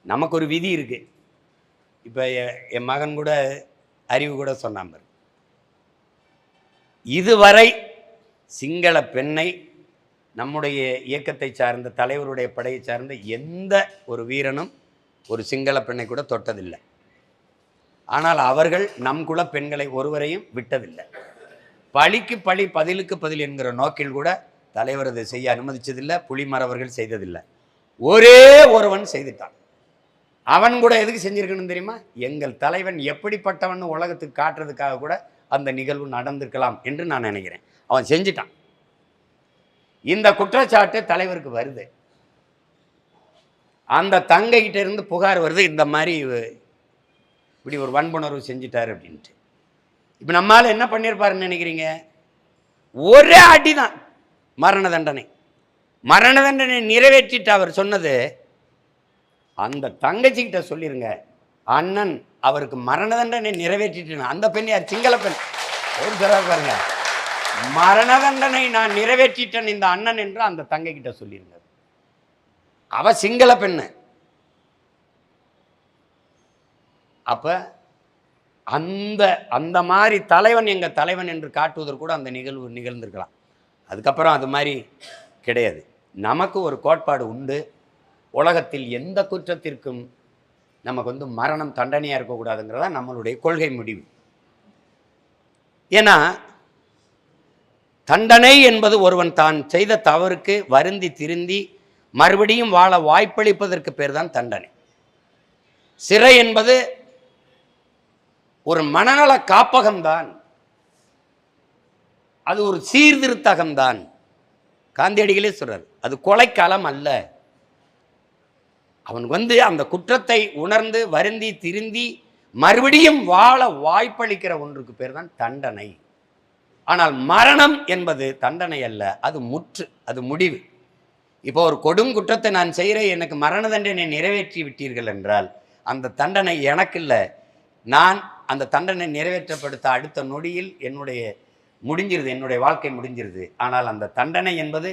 நமக்கு ஒரு விதி இருக்கு. இப்போ என் மகன் கூட அறிவு கூட சொன்னாங்க, இதுவரை சிங்கள பெண்ணை நம்முடைய இயக்கத்தை சார்ந்த தலைவருடைய படையை சார்ந்த எந்த ஒரு வீரனும் ஒரு சிங்கள பெண்ணை கூட தொட்டதில்லை. ஆனால் அவர்கள் நம் குல பெண்களை ஒருவரையும் விட்டதில்லை. பழிக்கு பழி பதிலுக்கு பதில் என்கிற நோக்கில் கூட தலைவர் அதை செய்ய அனுமதிச்சதில்லை. புலிமறவர்கள் செய்ததில்லை. ஒரே ஒருவன் செய்துட்டான். அவன் கூட எதுக்கு செஞ்சிருக்கணும் தெரியுமா? எங்கள் தலைவன் எப்படிப்பட்டவன் உலகத்துக்கு காட்டுறதுக்காக கூட அந்த நிகழ்வு நடந்திருக்கலாம் என்று நான் நினைக்கிறேன். அவன் செஞ்சிட்டான். இந்த குற்றச்சாட்டு தலைவருக்கு வருது. அந்த தங்கைகிட்ட இருந்து புகார் வருது, இந்த மாதிரி இப்படி ஒரு வன்புணர்வு செஞ்சிட்டாரு அப்படின்ட்டு. இப்போ நம்மால் என்ன பண்ணியிருப்பாருன்னு நினைக்கிறீங்க? ஒரே அடி தான் மரண தண்டனை. மரண தண்டனை நிறைவேற்றிட்டு அவர் சொன்னது, அந்த தங்கச்சிக்கிட்ட சொல்லிருங்க, அண்ணன் அவருக்கு மரண தண்டனை நிறைவேற்றிட்டு. அந்த பெண் யார்? சிங்கள பெண். ஒரு தடவை பாருங்க, மரண தண்டனை நான் நிறைவேற்றிட்டேன் இந்த அண்ணன் என்று அந்த தங்கை கிட்ட சொல்லிருங்க. அவ சிங்கள பெண்ணு. அப்ப அந்த அந்த மாதிரி தலைவன் எங்க தலைவன் என்று காட்டுவதற்கு கூட அந்த நிகழ்வு நிகழ்ந்திருக்கலாம். அதுக்கப்புறம் அது மாதிரி கிடையாது. நமக்கு ஒரு கோட்பாடு உண்டு. உலகத்தில் எந்த குற்றத்திற்கும் நமக்கு வந்து மரணம் தண்டனையாக இருக்கக்கூடாதுங்கிறதா நம்மளுடைய கொள்கை முடிவு. ஏன்னா தண்டனை என்பது ஒருவன் தான் செய்த தவறுக்கு வருந்தி திருந்தி மறுபடியும் வாழ வாய்ப்பளிப்பதற்கு பேர் தான் தண்டனை. சிறை என்பது ஒரு மனநல காப்பகம்தான். அது ஒரு சீர்திருத்தகம்தான். காந்தியடிகளே சொல்றாரு, அது கொலைக்காலம் அல்ல. அவன் வந்து அந்த குற்றத்தை உணர்ந்து வருந்தி திருந்தி மறுபடியும் வாழ வாய்ப்பளிக்கிற ஒன்றுக்கு பேர் தான் தண்டனை. ஆனால் மரணம் என்பது தண்டனை அல்ல, அது முற்று, அது முடிவு. இப்போ ஒரு கொடும் குற்றத்தை நான் செய்கிறேன், எனக்கு மரண தண்டனை நிறைவேற்றி விட்டீர்கள் என்றால் அந்த தண்டனை எனக்கு இல்லை. நான் அந்த தண்டனை நிறைவேற்றப்படுத்த அடுத்த நொடியில் முடிஞ்சிருது, என்னுடைய வாழ்க்கை முடிஞ்சிருது. ஆனால் அந்த தண்டனை என்பது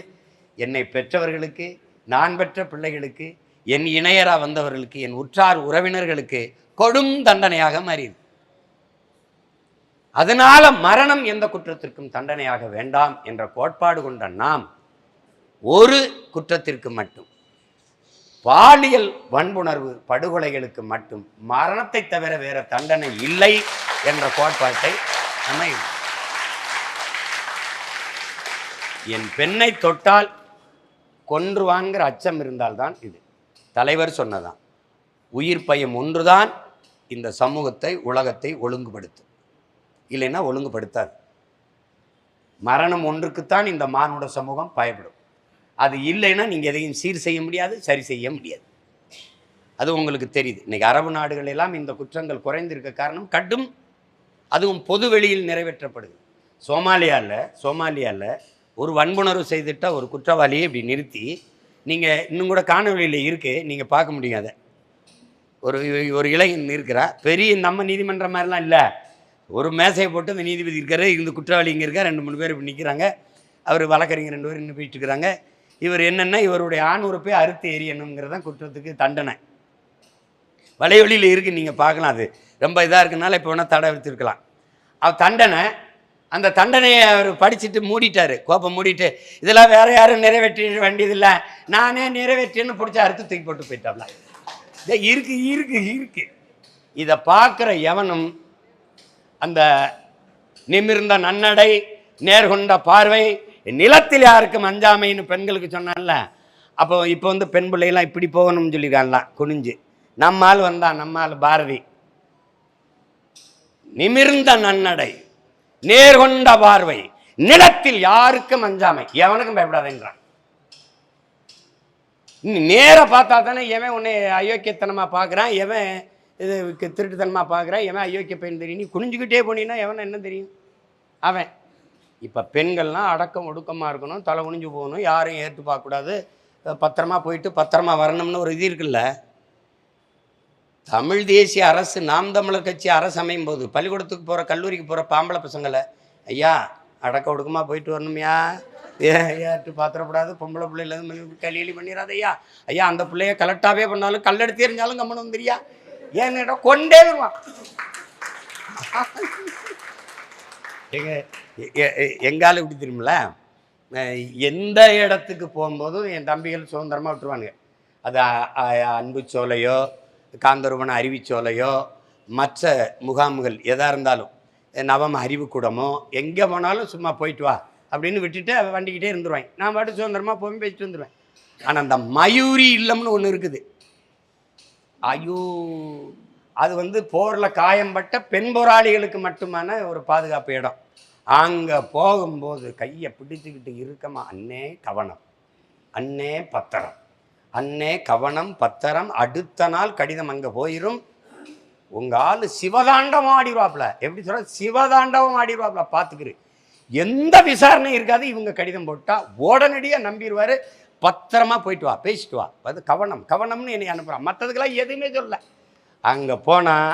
என்னை பெற்றவர்களுக்கு, நான் பெற்ற பிள்ளைகளுக்கு, என் இணையரா வந்தவர்களுக்கு, என் உற்றார் உறவினர்களுக்கு கொடும் தண்டனையாக மாறியது. அதனால மரணம் எந்த குற்றத்திற்கும் தண்டனையாக வேண்டாம் என்ற கோட்பாடு கொண்ட நாம் ஒரு குற்றத்திற்கு மட்டும், பாலியல் வன்புணர்வு படுகொலைகளுக்கு மட்டும் மரணத்தை தவிர வேற தண்டனை இல்லை என்ற கோட்பாட்டை நம்ம என் பெண்ணை தொட்டால் கொன்றுவான்கிற அச்சம் இருந்தால்தான் இது. தலைவர் சொன்னதான், உயிர் பயம் ஒன்றுதான் இந்த சமூகத்தை உலகத்தை ஒழுங்குபடுத்தும், இல்லைன்னா ஒழுங்குபடுத்தாது. மரணம் ஒன்றுக்குத்தான் இந்த மானுட சமூகம் பயப்படும். அது இல்லைன்னா நீங்கள் எதையும் சீர் செய்ய முடியாது, சரி செய்ய முடியாது. அது உங்களுக்கு தெரியுது. இன்னைக்கு அரபு நாடுகள் எல்லாம் இந்த குற்றங்கள் குறைந்திருக்க காரணம் கடும், அதுவும் பொது வெளியில் நிறைவேற்றப்படுது. சோமாலியாவில் ஒரு வன்புணர்வு செய்துட்ட ஒரு குற்றவாளியை இப்படி நிறுத்தி, நீங்கள் இன்னும் கூட காணொலியில் இருக்குது, நீங்கள் பார்க்க முடியும். அதை ஒரு இளைஞன் இருக்கிறா, பெரிய நம்ம நீதிமன்றம் மாதிரிலாம் இல்லை, ஒரு மேசையை போட்டு அந்த நீதிபதி இருக்காரு, இந்த குற்றவாளி இங்கே இருக்கா, 2-3 பேர் இப்படி நிற்கிறாங்க, அவர் வழக்கறிஞர் 2 பேர் இன்னும் போயிட்டு இருக்கிறாங்க. இவர் என்னென்னா இவருடைய ஆண் உறுப்பை அறுத்து எரியணுங்கிறதான் குற்றத்துக்கு தண்டனை. வலைவெளியில் இருக்குது, நீங்கள் பார்க்கலாம். அது ரொம்ப இதாக இருக்குனால இப்போ வேணால் தடை எடுத்துருக்கலாம். தண்டனை அந்த தண்டனையை அவர் படிச்சுட்டு மூடிட்டாரு, கோப்பை மூடிட்டு, இதெல்லாம் வேற யாரும் நிறைவேற்ற வேண்டியதில்லை, நானே நிறைவேற்றேன்னு பிடிச்ச அறுத்து தூக்கி போட்டு போயிட்டாப்ல. இருக்கு இருக்கு இருக்கு. இதை பார்க்குற எவனும் அந்த நிமிர்ந்த நன்னடை, நேர்கொண்ட பார்வை, நிலத்தில் யாருக்கும் அஞ்சாமைன்னு பெண்களுக்கு சொன்னான்ல, அப்போ இப்போ வந்து பெண் பிள்ளைலாம் இப்படி போகணும்னு சொல்லியிருக்கான்லாம் குனிஞ்சு. நம்மால் வந்தான், நம்மால் பாரதி. நிமிர்ந்த நன்னடை, நேர்கொண்ட பார்வை, நிலத்தில் யாருக்கும் அஞ்சாமை, எவனுக்கும் பயப்படாதேன்றான். நேர பார்த்தா தானே எவன் உன்னை அயோக்கியத்தனமா பார்க்குறான், எவன் இது திருட்டுத்தனமா பார்க்குறான், எவன் அயோக்கிய பையன் தெரியும். நீ குனிஞ்சுக்கிட்டே போனீங்கன்னா எவனை என்ன தெரியும் அவன். இப்போ பெண்கள்லாம் அடக்கம் ஒடுக்கமாக இருக்கணும், தலை குனிஞ்சு போகணும், யாரையும் ஏற்று பார்க்கக்கூடாது, பத்திரமா போயிட்டு பத்திரமா வரணும்னு ஒரு இது இருக்குல்ல. தமிழ் தேசிய அரசு, நாம் தமிழர் கட்சி அரசு அமையும் போது பள்ளிக்கூடத்துக்கு போகிற, கல்லூரிக்கு போகிற பாம்பளை பசங்களை, ஐயா அடக்க ஒடுக்கமாக போயிட்டு வரணும்யா, ஏற்று பாத்திரப்படாது, பொம்பளை பிள்ளையிலேருந்து கல்யாணி பண்ணிடாது ஐயா, ஐயா அந்த பிள்ளைய கலெக்டாகவே பண்ணாலும் கல்லெடுத்து எறிஞ்சாலும் கம்மனு வந்துரியா, ஏன்னு கொண்டே வருவான். எங்காலும் இப்படி தெரியுமில்ல, எந்த இடத்துக்கு போகும்போதும் என் தம்பிகள் சுதந்திரமாக விட்டுருவானுங்க. அது அன்பு சோலையோ, காந்தருவன அறிவிச்சோலையோ, மற்ற முகாம்கள் எதாக இருந்தாலும், நவம அறிவுக்கூடமோ, எங்கே போனாலும் சும்மா போயிட்டு வா அப்படின்னு விட்டுட்டு வண்டிக்கிட்டே இருந்துருவாங்க. நான் பாட்டு சுதந்திரமாக போய் பேசிட்டு வந்துடுவேன். ஆனால் அந்த மயூரி இல்லம்னு ஒன்று இருக்குது. ஐயோ, அது வந்து போரில் காயம்பட்ட பெண் போராளிகளுக்கு மட்டுமான ஒரு பாதுகாப்பு இடம். அங்கே போகும்போது கையை பிடிச்சிக்கிட்டு இருக்கமா, அண்ணே கவனம், அண்ணே பத்திரம், அண்ணே கவனம் பத்திரம், அடுத்த நாள் கடிதம் அங்கே போயிடும், உங்கள் ஆள் சிவதாண்டவம் ஆடிடுவாப்ல. எப்படி சொல்ற, சிவதாண்டவம் ஆடிடுவாப்ல, பார்த்துக்கிரு. எந்த விசாரணை இருக்காது, இவங்க கடிதம் போட்டால் உடனடியாக நம்பிடுவார். பத்திரமா போயிட்டு வா, பேசிட்டு வா, அது கவனம் கவனம்னு என்னை அனுப்புகிறான். மற்றதுக்கெல்லாம் எதுவுமே சொல்ல. அங்கே போனால்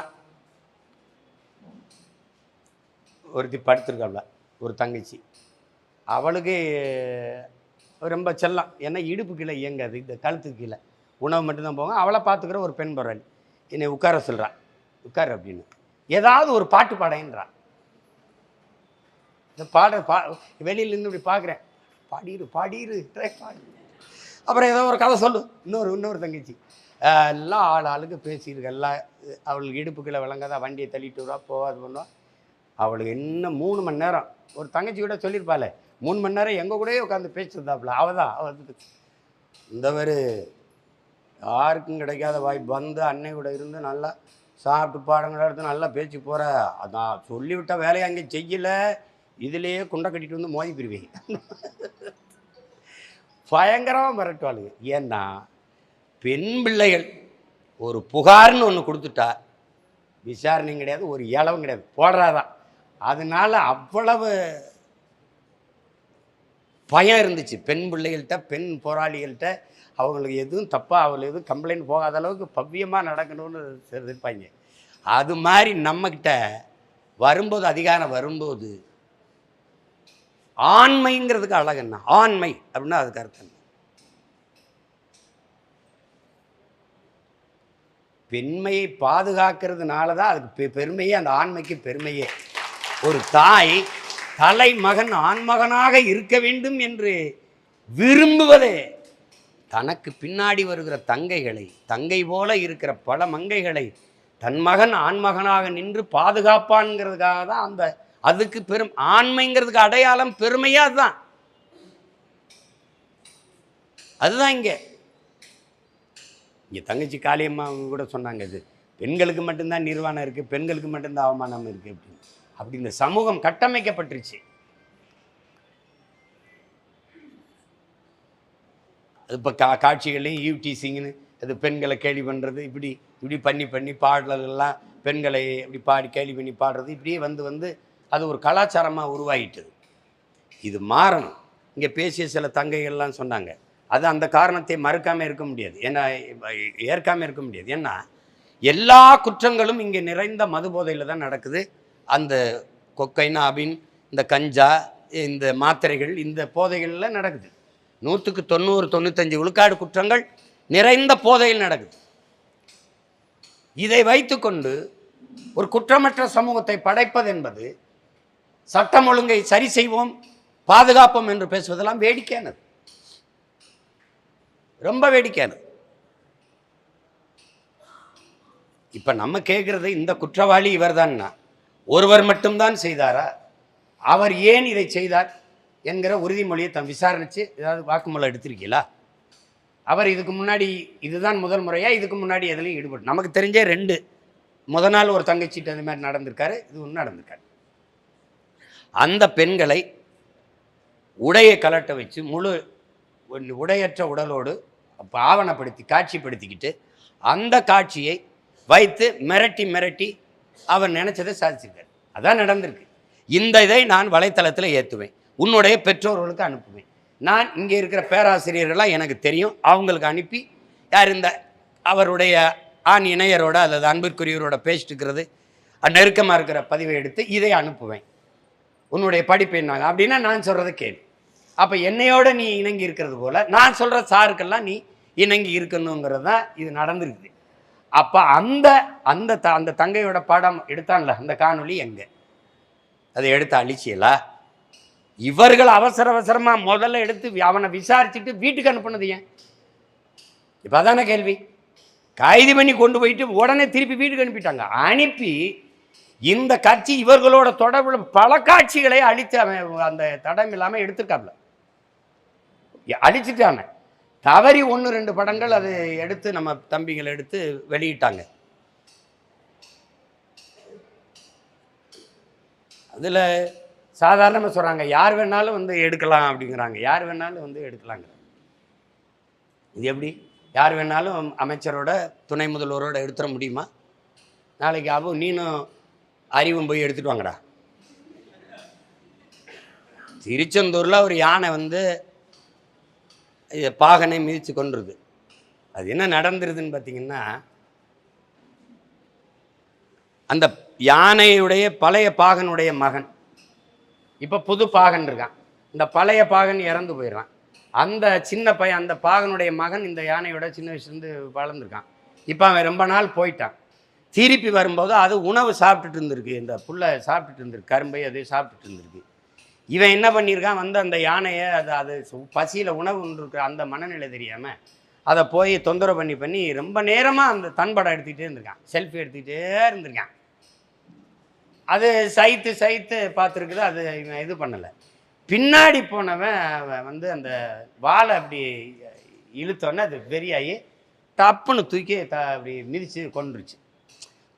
ஒருத்தி படுத்துருக்காப்ல, ஒரு தங்கச்சி, அவளுக்கு ரொம்ப செல்லம், ஏன்னா இடுப்பு கீழே இயங்காது, இந்த கழுத்துக்கு கீழே உணவு மட்டும்தான் போங்க. அவளை பார்த்துக்கிற ஒரு பெண் போராளி என்னை உட்கார சொல்கிறான், உட்கார் அப்படின்னு, ஏதாவது ஒரு பாட்டு பாடேன்றான். இந்த வெளியிலேருந்து இப்படி பார்க்குறேன், பாடிரு பாடிரு பாடி. அப்புறம் ஏதோ ஒரு கதை சொல்லு, இன்னொரு தங்கச்சி எல்லாம் ஆளுக்கு பேசியிருக்கு. எல்லாம் அவளுக்கு இடுப்புக்குள்ளே விளங்காத, வண்டியை தள்ளிட்டு வரா, போகாது பண்ணுவா. அவளுக்கு என்ன 3 மணி நேரம், ஒரு தங்கச்சி கூட சொல்லியிருப்பாளே 3 மணி நேரம் எங்கள் கூடயே உட்காந்து பேசியிருந்தாப்புல. அவள் இந்த மாதிரி யாருக்கும் கிடைக்காத வாய்ப்பு வந்து அன்னை கூட இருந்து நல்லா சாப்பிட்டு பாடங்களை எடுத்து நல்லா பேச்சு போகிற. அதான் சொல்லிவிட்ட வேலையை அங்கே செய்யலை, இதுலேயே குண்டை கட்டிட்டு வந்து மோதி பிரிவீங்க. பயங்கரமாக மிரட்டுவாளுங்க. ஏன்னா பெண் பிள்ளைகள் ஒரு புகார்னு ஒன்று கொடுத்துட்டா விசாரணையும் கிடையாது, ஒரு இளவும் கிடையாது, போடுறாதான். அதனால அவ்வளவு பயம் இருந்துச்சு பெண் பிள்ளைகள்கிட்ட, பெண் போராளிகள்கிட்ட. அவங்களுக்கு எதுவும் தப்பாக, அவங்களுக்கு எதுவும் கம்ப்ளைண்ட் போகாத அளவுக்கு பவ்யமாக நடக்கணும்னு எதிர்ப்பாங்க. அது மாதிரி நம்மக்கிட்ட வரும்போது, அதிகாரம் வரும்போது, ஆண்மைங்கிறதுக்கு அழகு என்ன, ஆண்மை அப்படின்னா அதுக்கு அர்த்தம் பெண்மையை பாதுகாக்கிறதுனால தான் அதுக்கு பெருமையே, அந்த ஆண்மைக்கு பெருமையே. ஒரு தாய் தலைமகன் ஆண்மகனாக இருக்க வேண்டும் என்று விரும்புவதே தனக்கு பின்னாடி வருகிற தங்கைகளை, தங்கை போல இருக்கிற பல மங்கைகளை தன் மகன் ஆண்மகனாக நின்று பாதுகாப்பான்ங்கிறதுக்காக தான். அந்த அதுக்கு ஆண்மைங்கிறதுக்கு அடையாளம் பெருமையா அதுதான். அதுதான் இங்கே தங்கச்சி காளியம்மா கூட சொன்னாங்க, இது பெண்களுக்கு மட்டும்தான் நிர்வாணம் இருக்குது, பெண்களுக்கு மட்டும்தான் அவமானம் இருக்குது அப்படின்னு. அப்படி இந்த சமூகம் கட்டமைக்கப்பட்டுருச்சு. அது இப்போ காட்சிகளையும் யூடிசிங்னு அது பெண்களை கேலி பண்ணுறது, இப்படி பண்ணி பாடலெல்லாம் பெண்களை இப்படி பாடி கேலி பண்ணி பாடுறது, இப்படியே வந்து அது ஒரு கலாச்சாரமாக உருவாகிட்டது. இது மாறணும். இங்கே பேசிய சில தங்கைகள்லாம் சொன்னாங்க, அது அந்த காரணத்தை மறுக்காமல் இருக்க முடியாது, ஏன்னா ஏற்காமல் இருக்க முடியாது. ஏன்னா எல்லா குற்றங்களும் இங்கே நிறைந்த மது போதையில் தான் நடக்குது. அந்த கொக்கைன், அபின், இந்த கஞ்சா, இந்த மாத்திரைகள், இந்த போதைகளில் நடக்குது. 100க்கு 90-95 விழுக்காடு குற்றங்கள் நிறைந்த போதையில் நடக்குது. இதை வைத்துக்கொண்டு ஒரு குற்றமற்ற சமூகத்தை படைப்பது என்பது சட்டம் ஒழுங்கை சரி செய்வோம், பாதுகாப்போம் என்று பேசுவதெல்லாம் வேடிக்கையானது, ரொம்ப வேடிக்கையானது. இப்ப நம்ம கேட்கறது, இந்த குற்றவாளி இவர்தான்னா ஒருவர் மட்டும்தான் செய்தாரா, அவர் ஏன் இதை செய்தார் என்கிற உறுதிமொழியை விசாரணிச்சு ஏதாவது வாக்குமூலம் எடுத்திருக்கீங்களா? அவர் இதுக்கு முன்னாடி இதுதான் முதல் முறையா, இதுக்கு முன்னாடி எதுலையும் ஈடுபட்டு நமக்கு தெரிஞ்சே 2, முத நாள் ஒரு தங்கச்சிட்டு அந்த மாதிரி நடந்திருக்காரு, இது ஒன்று நடந்திருக்காரு. அந்த பெண்களை உடையை கலட்ட வச்சு முழு உடையற்ற உடலோடு ஆவணப்படுத்தி காட்சிப்படுத்திக்கிட்டு அந்த காட்சியை வைத்து மிரட்டி அவர் நினைச்சதை சாதிச்சிருக்காரு. அதான் நடந்திருக்கு. இந்த இதை நான் வலைத்தளத்தில் ஏற்றுவேன், உன்னுடைய பெற்றோர்களுக்கு அனுப்புவேன். நான் இங்கே இருக்கிற பேராசிரியர்களாக எனக்கு தெரியும், அவங்களுக்கு அனுப்பி யார் இந்த அவருடைய ஆண் இணையரோட அல்லது அன்பிற்குரியவரோட பேசிட்டு இருக்கிறது நெருக்கமாக இருக்கிற பதிவை எடுத்து இதை அனுப்புவேன். உன்னுடைய படிப்பு என்னாங்க அப்படின்னா நான் சொல்கிறத கேள்வி. அப்போ என்னையோட நீ இணங்கி இருக்கிறது போல் நான் சொல்கிற சாருக்கெல்லாம் நீ இணங்கி இருக்கணுங்கிறது தான் இது நடந்திருக்குது. அப்போ அந்த அந்த அந்த தங்கையோட படம் எடுத்தான்ல அந்த காணொலி எங்கே? அதை எடுத்து அழிச்சியலா? இவர்கள் அவசரமாக முதல்ல எடுத்து அவனை விசாரிச்சுட்டு வீட்டுக்கு அனுப்புனது ஏன்? இப்போ அதான கேள்வி. கைது பண்ணி கொண்டு போயிட்டு உடனே திருப்பி வீட்டுக்கு அனுப்பிட்டாங்க. அனுப்பி இந்த கட்சி இவர்களோட தொடர்புல பல காட்சிகளை அழித்து அவன் அந்த தடம் இல்லாமல் எடுத்துருக்காப்ல, அழிச்சிட்டாங்க. தவறி 1-2 படங்கள் அது எடுத்து நம்ம தம்பிகள் எடுத்து வெளியிட்டாங்க. அதில் சாதாரணமாக சொல்கிறாங்க யார் வேணாலும் வந்து எடுக்கலாம் அப்படிங்கிறாங்க, யார் வேணாலும் வந்து எடுக்கலாங்கிறாங்க. இது எப்படி? யார் வேணாலும் அமைச்சரோட துணை முதல்வரோட எடுத்துட முடியுமா? நாளைக்கு நீனும் அறிவும் போய் எடுத்துட்டு வாங்கடா. திருச்செந்தூரில் ஒரு யானை வந்து பாகனை மிதித்து கொண்டுருது. அது என்ன நடந்துருதுன்னு பார்த்தீங்கன்னா, அந்த யானையுடைய பழைய பாகனுடைய மகன் இப்போ புது பாகன் இருக்கான். இந்த பழைய பாகன் இறந்து போயிடுறான். அந்த சின்ன பையன், அந்த பாகனுடைய மகன் இந்த யானையோட சின்ன வயசுலேருந்து வளர்ந்துருக்கான். இப்போ அவன் ரொம்ப நாள் போயிட்டான். திருப்பி வரும்போது அது உணவு சாப்பிட்டுட்டு இருந்திருக்கு, இந்த புல்லை சாப்பிட்டுட்டு இருந்திருக்கு, கரும்பை அது சாப்பிட்டுட்டு இருந்திருக்கு. இவன் என்ன பண்ணியிருக்கான், வந்து அந்த யானையை அது பசியில் உணவு இருக்கிற அந்த மனநிலை தெரியாமல் அதை போய் தொந்தரவு பண்ணி ரொம்ப நேரமாக அந்த தன்படம் எடுத்துக்கிட்டே இருந்திருக்கான், செல்ஃபி எடுத்துக்கிட்டே இருந்திருக்கான். அது சைத்து பார்த்துருக்குது, அது இவன் இது பண்ணலை. பின்னாடி போனவன் வந்து அந்த வாழை அப்படி இழுத்தோன்னே அது வெறியாகி டப்புன்னு தூக்கி அப்படி மிதித்து கொண்டுருச்சு.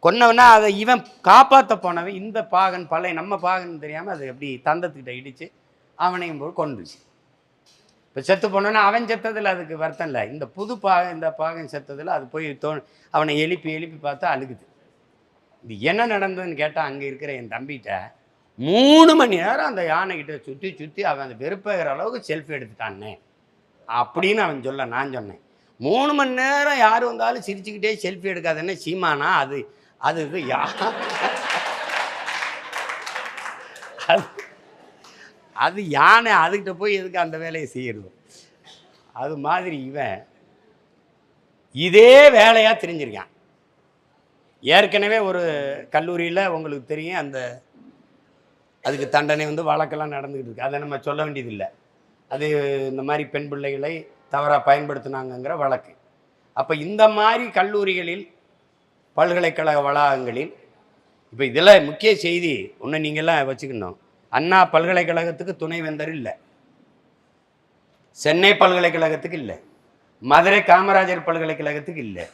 கொன்னவனா அதை இவன் காப்பாற்ற போனவன் இந்த பாகன் பழைய நம்ம பாகன் தெரியாமல் அது எப்படி தந்தத்துக்கிட்ட இடித்து அவனையும் போய் கொண்டுருச்சு. இப்போ செத்து போனோன்னா அவன் செத்ததில் அதுக்கு வருத்தம் இல்லை, இந்த புது இந்த பாகன் செத்ததில் அது போய் அவனை எழுப்பி பார்த்தா அழுகுது. இது என்ன நடந்ததுன்னு கேட்டால் அங்கே இருக்கிற என் தம்பிகிட்ட 3 மணி நேரம் அந்த யானைக்கிட்ட சுற்றி அவன் அந்த வெறுப்புகிற அளவுக்கு செல்ஃபி எடுத்துட்டானே அப்படின்னு அவன் சொல்ல. நான் சொன்னேன் 3 மணி நேரம் யார் வந்தாலும் சிரிச்சுக்கிட்டே செல்ஃபி எடுக்காதுன்னு சீமானா? அது அது யானை, அதுக்கிட்ட போய் எதுக்கு அந்த வேலையை செய்யறது? அது மாதிரி இவன் இதே வேலையாக தெரிஞ்சிருக்கான். ஏற்கனவே ஒரு கல்லூரியில் உங்களுக்கு தெரியும், அதுக்கு தண்டனை வந்து வழக்கெல்லாம் நடந்துக்கிட்டு இருக்கு. அதை நம்ம சொல்ல வேண்டியதில்லை. அது இந்த மாதிரி பெண் பிள்ளைகளை தவறாக பயன்படுத்தினாங்கங்கிற வழக்கு. அப்போ இந்த மாதிரி கல்லூரிகளில், பல்கலைக்கழக வளாகங்களில் இப்போ இதில் முக்கிய செய்தி ஒன்று நீங்கள்லாம் வச்சுக்கணும். அண்ணா பல்கலைக்கழகத்துக்கு துணைவேந்தர் இல்லை, சென்னை பல்கலைக்கழகத்துக்கு இல்லை, மதுரை காமராஜர் பல்கலைக்கழகத்துக்கு இல்லை,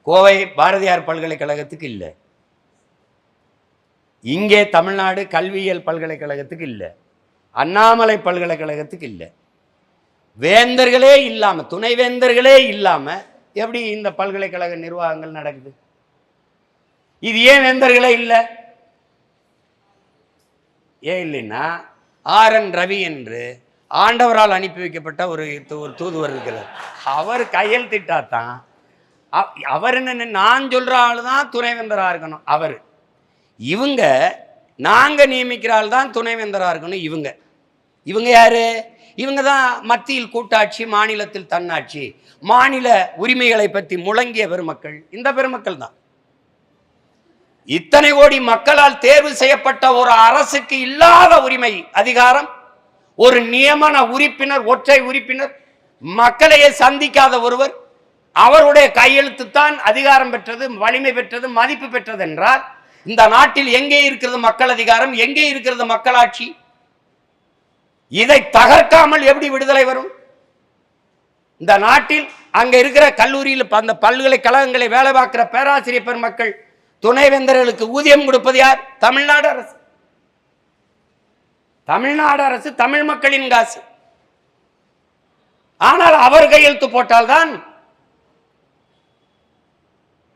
கோவை பாரதியார் பல்கலைக்கழகத்துக்கு இல்லை, இங்கே தமிழ்நாடு கல்வியியல் பல்கலைக்கழகத்துக்கு இல்லை, அண்ணாமலை பல்கலைக்கழகத்துக்கு இல்லை. வேந்தர்களே இல்லாமல், துணைவேந்தர்களே இல்லாமல் எப்படி இந்த பல்கலைக்கழக நிர்வாகங்கள் நடக்குது? இது ஏன் வேந்தர்களே இல்லை? ஏன் இல்லைன்னா RN ரவி என்று ஆண்டவரால் அனுப்பி வைக்கப்பட்ட ஒரு தூதுவர் இருக்கிறார். அவர் கையெழுத்திட்டாதான் அவர் என்ன, நான் சொல்கிற ஆள் தான் துணைவேந்தராக இருக்கணும் அவர். இவங்க நாங்கள் நியமிக்கிற ஆள் தான் துணைவேந்தராக இருக்கணும். இவங்க யாரு? இவங்க தான் மத்தியில் கூட்டாட்சி, மாநிலத்தில் தன்னாட்சி, மாநில உரிமைகளை பற்றி முழங்கிய பெருமக்கள். இந்த பெருமக்கள் தான் இத்தனை கோடி மக்களால் தேர்வு செய்யப்பட்ட ஒரு அரசுக்கு இல்லாத உரிமை அதிகாரம், ஒரு நியமன உறுப்பினர், ஒற்றை உறுப்பினர், மக்களையே சந்திக்காத ஒருவர், அவருடைய கையெழுத்து தான் அதிகாரம் பெற்றது, வலிமை பெற்றது, மதிப்பு பெற்றது என்றால் இந்த நாட்டில் எங்கே இருக்கிறது மக்கள் அதிகாரம்? எங்கே இருக்கிறது மக்களாட்சி? இதை தகர்க்காமல் எப்படி விடுதலை வரும்? இந்த நாட்டில் அங்க இருக்கிற கல்லூரியில் அந்த பல்கலைக்கழகங்களை வேலை பார்க்கிற பேராசிரியர் பெருமக்கள், துணைவேந்தர்களுக்கு ஊதியம் கொடுப்பது யார்? தமிழ்நாடு அரசு. தமிழ்நாடு அரசு, தமிழ் மக்களின் காசு. ஆனால் அவர் கையெழுத்து போட்டால்தான்,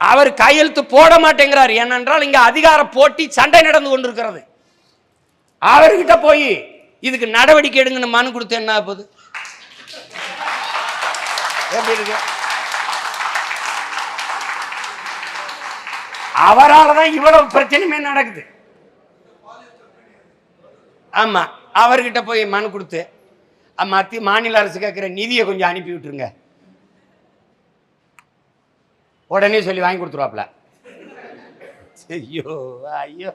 அவர் கையெழுத்து போட மாட்டேங்கிறார். ஏனென்றால் இங்க அதிகார போட்டி, சண்டை நடந்து கொண்டிருக்கிறது. அவர்கிட்ட போய் இதுக்கு நடவடிக்கை எடுங்கன்னு மனு கொடுத்து என்ன ஆகுது? எப்படி இருக்கு? அவரால் தான் இவ்வளவு பிரச்சனையுமே நடக்குது. ஆமா, அவர்கிட்ட போய் மனு கொடுத்து மத்திய மாநில அரசு கேட்கிற நிதியை கொஞ்சம் அனுப்பி விட்டுருங்க, உடனே சொல்லி வாங்கி கொடுத்துருவாப்ல. ஐயோ ஐயோ,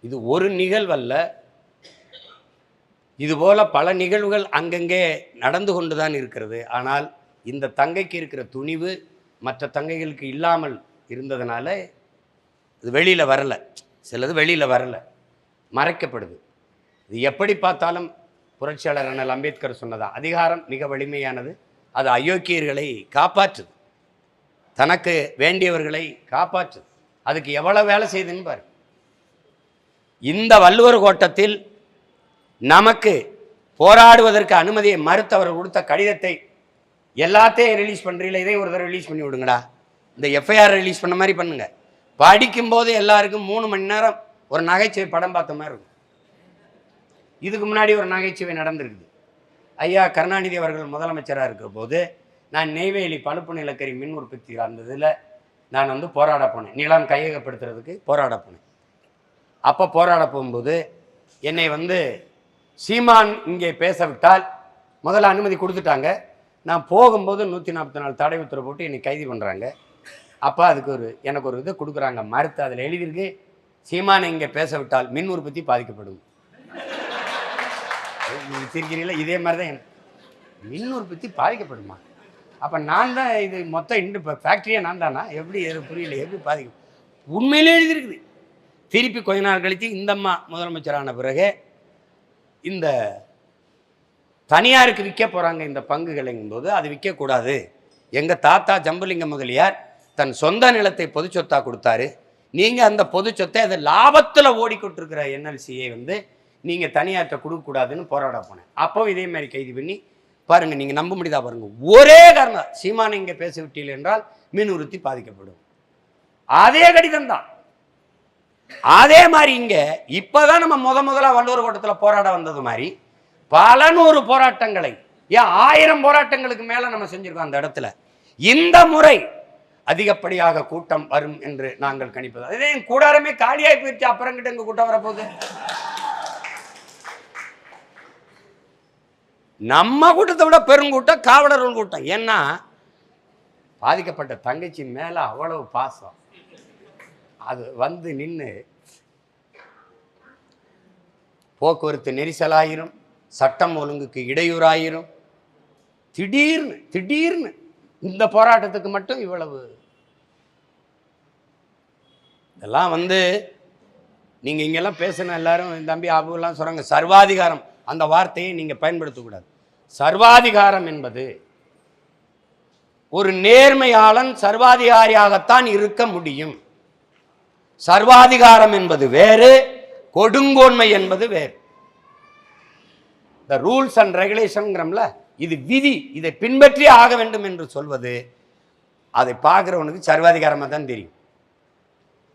இது ஒரு நிகழ்வல்ல, இதுபோல பல நிகழ்வுகள் அங்கங்கே நடந்து கொண்டுதான் இருக்கிறது. ஆனால் இந்த தங்கைக்கு இருக்கிற துணிவு மற்ற தங்கைகளுக்கு இல்லாமல் இருந்ததுனால இது வெளியில் வரலை. சிலது வெளியில் வரலை, மறைக்கப்படுது. இது எப்படி பார்த்தாலும் புரட்சியாளர் அண்ணல் அம்பேத்கர் சொன்னதா, அதிகாரம் மிக வலிமையானது, அது அயோக்கியர்களை காப்பாற்றுது, தனக்கு வேண்டியவர்களை காப்பாற்றுது. அதுக்கு எவ்வளவு வேலை செய்யுதுன்னு பாரு. இந்த வள்ளுவர் கோட்டத்தில் நமக்கு போராடுவதற்கு அனுமதியை மறுத்தவர் கொடுத்த கடிதத்தை எல்லாத்தையும் ரிலீஸ் பண்ணுறீங்களா? இதையும் ஒரு தடவை ரிலீஸ் பண்ணி விடுங்கடா. இந்த எஃப்ஐஆர் ரிலீஸ் பண்ண மாதிரி பண்ணுங்க. படிக்கும்போது எல்லாருக்கும் 3 மணி நேரம் ஒரு நகைச்சுவை படம் பார்த்த மாதிரி இருக்கும். இதுக்கு முன்னாடி ஒரு நகைச்சுவை நடந்திருக்குது. ஐயா கருணாநிதி அவர்கள் முதலமைச்சராக இருக்கிற போது நான் நெய்வேலி பழுப்பு நிலக்கரி மின் உற்பத்தி இருந்ததில் நான் போராட போனேன். நிலம் கையகப்படுத்துறதுக்கு போராட போனேன். அப்போ போராட போகும்போது என்னை சீமான் இங்கே பேச விட்டால் முதல்ல அனுமதி கொடுத்துட்டாங்க. நான் போகும்போது 144 தடை உத்தரவு போட்டு என்னை கைது பண்ணுறாங்க. அப்போ அதுக்கு எனக்கு ஒரு இது கொடுக்குறாங்க, மறுத்து அதில் எழுதியிருக்கு, சீமானை இங்கே பேச விட்டால் மின் உற்பத்தி பாதிக்கப்படும். சிரிக்கிறீங்களா? இதே மாதிரி தான் மின் உற்பத்தி பாதிக்கப்படுமா? அப்போ நான் தான் இது மொத்தம் இப்போ ஃபேக்ட்ரியே நான் தானா? எப்படி புரியல, எப்படி பாதிக்கும்? உண்மையிலே எழுதியிருக்குது. திருப்பி கொஞ்ச நாள் கழித்து இந்த அம்மா முதலமைச்சரான பிறகு இந்த தனியாருக்கு விற்க போகிறாங்க இந்த பங்குகளைங்கும்போது அது விற்கக்கூடாது. எங்கள் தாத்தா ஜம்புலிங்க முதலியார் தன் சொந்த நிலத்தை பொது சொத்தாக கொடுத்தாரு. நீங்கள் அந்த பொது சொத்தை அதை லாபத்தில் ஓடிக்கொண்டிருக்கிற என்எல்சியை நீங்கள் தனியார்கிட்ட கொடுக்கக்கூடாதுன்னு போராட போனேன். அப்போ இதே மாதிரி கைது பண்ணி பாருங்கள், நீங்கள் நம்ப முடியுதா பாருங்கள். ஒரே காரணம், சீமானை இங்கே பேச விட்டீர்கள் என்றால் மின் உற்பத்தி பாதிக்கப்படும். அதே கடிதம் தான். அதே மாதிரி இங்கே இப்போதான் நம்ம முதலா வள்ளுவர் கோட்டத்தில் போராட வந்தது மாதிரி பல 100 போராட்டங்களை, ஏன் 1000 போராட்டங்களுக்கு மேலே நம்ம செஞ்சுருக்கோம் அந்த இடத்துல. இந்த முறை அதிகப்படியாக கூட்டம் வரும் என்று நாங்கள் கணிப்பது. அதே கூடாரமே காலியாகி போயிடுச்சு, அப்புறம் கிட்ட எங்க கூட்டம் வரப்போகுது? நம்ம கூட்டத்தை விட பெருங்கூட்டம் காவலர்கள் கூட்டம். ஏன்னா பாதிக்கப்பட்ட தங்கச்சி மேல அவ்வளவு பாசம். அது நின்று போக்குவரத்து நெரிசலாயிரும், சட்டம் ஒழுங்குக்கு இடையூறாயிரும். திடீர்னு இந்த போராட்டத்துக்கு மட்டும் இவ்வளவு. இதெல்லாம் நீங்க இங்கெல்லாம் பேசின எல்லாரும் தம்பி அபுலாம் சொல்றாங்க சர்வாதிகாரம். அந்த வார்த்தையை நீங்க பயன்படுத்தக்கூடாது. சர்வாதிகாரம் என்பது ஒரு நேர்மையாளன் சர்வாதிகாரியாகத்தான் இருக்க முடியும். சர்வாதிகாரம் என்பது வேறு, கொடுங்கோன்மை என்பது வேறு. இந்த ரூல்ஸ் அண்ட் ரெகுலேஷன்ங்கிறோம்ல, இது விதி, இதை பின்பற்றி ஆக வேண்டும் என்று சொல்வது அதை பார்க்கிறவனுக்கு சர்வாதிகாரமாக தான் தெரியும்.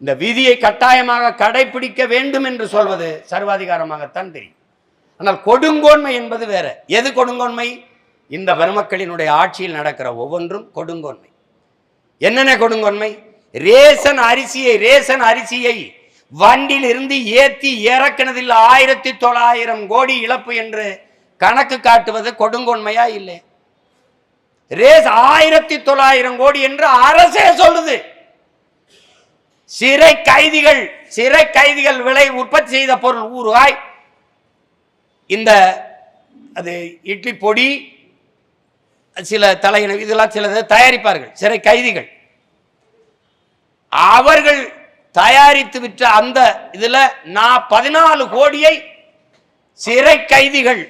இந்த விதியை கட்டாயமாக கடைபிடிக்க வேண்டும் என்று சொல்வது சர்வாதிகாரமாகத்தான் தெரியும். ஆனால் கொடுங்கோன்மை என்பது வேற. எது கொடுங்கோன்மை? இந்த பெருமக்களினுடைய ஆட்சியில் நடக்கிற ஒவ்வொன்றும் கொடுங்கோன்மை. என்னென்ன கொடுங்கோன்மை? ரேஷன் அரிசியை வண்டியில் இருந்து ஏற்றி இறக்கினதில் 1900 கோடி இழப்பு என்று கணக்கு காட்டுவது கொடுங்கோன்மையா இல்லை? ரேஸ் 1900 கோடி என்று அரசே சொல்லுது. சிறை கைதிகள் விலை உற்பத்தி செய்த பொருள் ஊறுகாய், இந்த அது இட்லி பொடி, சில தலையினர், இதெல்லாம் சில தயாரிப்பார்கள் சிறை கைதிகள். அவர்கள் தயாரித்து விற்ற அந்த இதுல நான் 14 கோடியை சிறை கைதிகள்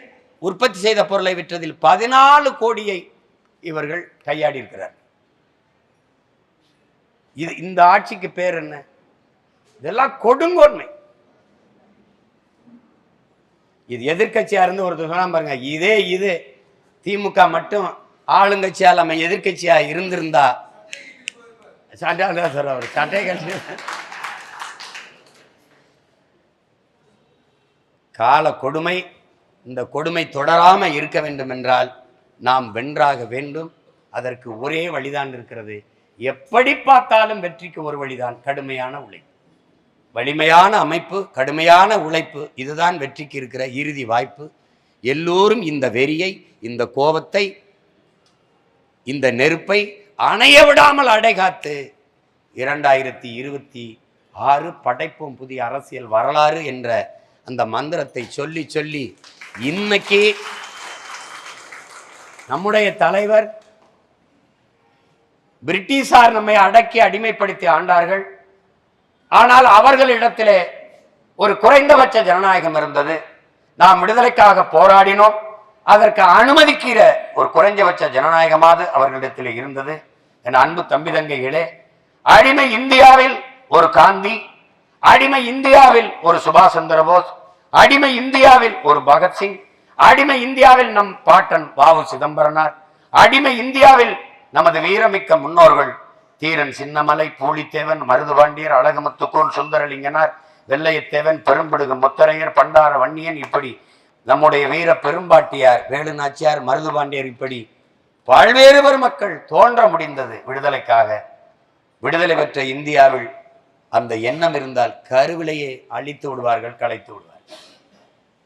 உற்பத்தி செய்த பொருளை விற்றதில் 14 கோடியை இவர்கள் கையாடி இருக்கிறார். இது இந்த ஆட்சிக்கு பேர் என்ன? இதெல்லாம் கொடுங்கோன்மை. இது எதிர்கட்சியா இருந்து ஒருத்தர் சொன்னா பாருங்க, இது திமுக மட்டும் ஆளுங்கட்சியா நம்ம எதிர்கட்சியா இருந்திருந்தா சட்டை கட்சி கால கொடுமை. இந்த கொடுமை தொடராம இருக்க வேண்டும் என்றால் நாம் வென்றாக வேண்டும். அதற்கு ஒரே வழிதான் இருக்கிறது. எப்படி பார்த்தாலும் வெற்றிக்கு ஒரு வழிதான், கடுமையான உழைப்பு, வலிமையான அமைப்பு, கடுமையான உழைப்பு. இதுதான் வெற்றிக்கு இருக்கிற இறுதி வாய்ப்பு. எல்லோரும் இந்த வெறியை, இந்த கோபத்தை, இந்த நெருப்பை அணைய விடாமல் அடைகாத்து 2026 படைப்போம் புதிய அரசியல் வரலாறு என்ற அந்த மந்திரத்தை சொல்லி சொல்லி இன்னைக்கு நம்முடைய தலைவர், பிரிட்டிஷார் நம்மை அடக்கி அடிமைப்படுத்தி ஆண்டார்கள். ஆனால் அவர்களிடத்திலே ஒரு குறைந்தபட்ச ஜனநாயகம் இருந்தது. நாம் விடுதலைக்காக போராடினோம். அதற்கு அனுமதிக்கிற ஒரு குறைந்தபட்ச ஜனநாயகமாவது அவர்களிடத்தில் இருந்தது. என் அன்பு தம்பி தங்கைகளே, அடிமை இந்தியாவில் ஒரு காந்தி, அடிமை இந்தியாவில் ஒரு சுபாஷ் சந்திர போஸ், அடிமை இந்தியாவில் ஒரு பகத்சிங், அடிமை இந்தியாவில் நம் பாட்டன் வாவு சிதம்பரனார், அடிமை இந்தியாவில் நமது வீரமிக்க முன்னோர்கள் தீரன் சின்னமலை, பூலித்தேவன், மருதுபாண்டியர், அழகுமுத்துக்கோன், சுந்தரலிங்கனார், வெள்ளையத்தேவன், பெரும்படுகு முத்தரையர், பண்டார வன்னியன், இப்படி நம்முடைய வீர பெரும்பாட்டியார், வேலு நாச்சியார், மருதுபாண்டியர், இப்படி பல்வேறு மக்கள் தோன்ற முடிந்தது விடுதலைக்காக. விடுதலை பெற்ற இந்தியாவில் அந்த எண்ணம் இருந்தால் கருவிலையே அழித்து விடுவார்கள், கலைத்து விடுவார்கள்.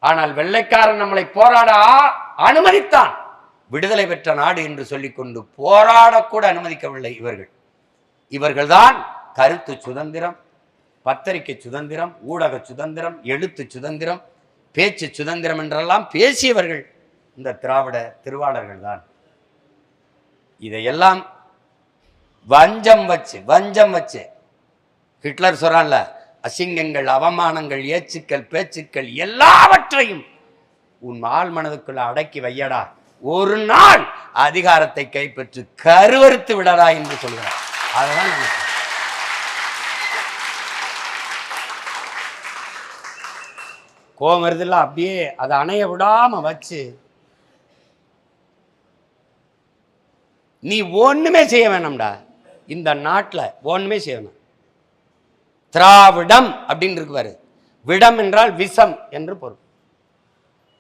ஆனால் வெள்ளைக்காரன் நம்மளை போராட அனுமதித்தான். விடுதலை பெற்ற நாடு என்று சொல்லிக்கொண்டு போராடக்கூட அனுமதிக்கவில்லை இவர்கள்தான் கருத்து சுதந்திரம், பத்திரிகை சுதந்திரம், ஊடக சுதந்திரம், எழுத்து சுதந்திரம், பேச்சு சுதந்திரம் என்றெல்லாம் பேசியவர்கள் இந்த திராவிட திருவாளர்கள் தான். இதையெல்லாம் வஞ்சம் வச்சு ஹிட்லர் சொல்றான்ல, அசிங்கங்கள், அவமானங்கள், ஏச்சுக்கள், பேச்சுக்கள் எல்லாவற்றையும் உன் ஆள் மனதுக்குள்ள அடக்கி வையடா, ஒரு நாள் அதிகாரத்தை கைப்பற்று கருவறுத்து விடடா என்று சொல்கிறார். அதுதான் நமக்கு கோபம் வருதில்ல, அப்படியே அதை அணைய விடாம வச்சு நீ ஒண்ணுமே செய்ய வேணாம்டா. இந்த நாட்டில் ஒண்ணுமே செய்ய வேணாம். திராவிடம் அப்படின்னு இருக்குவாரு. விடம் என்றால் விஷம் என்று பொருள்.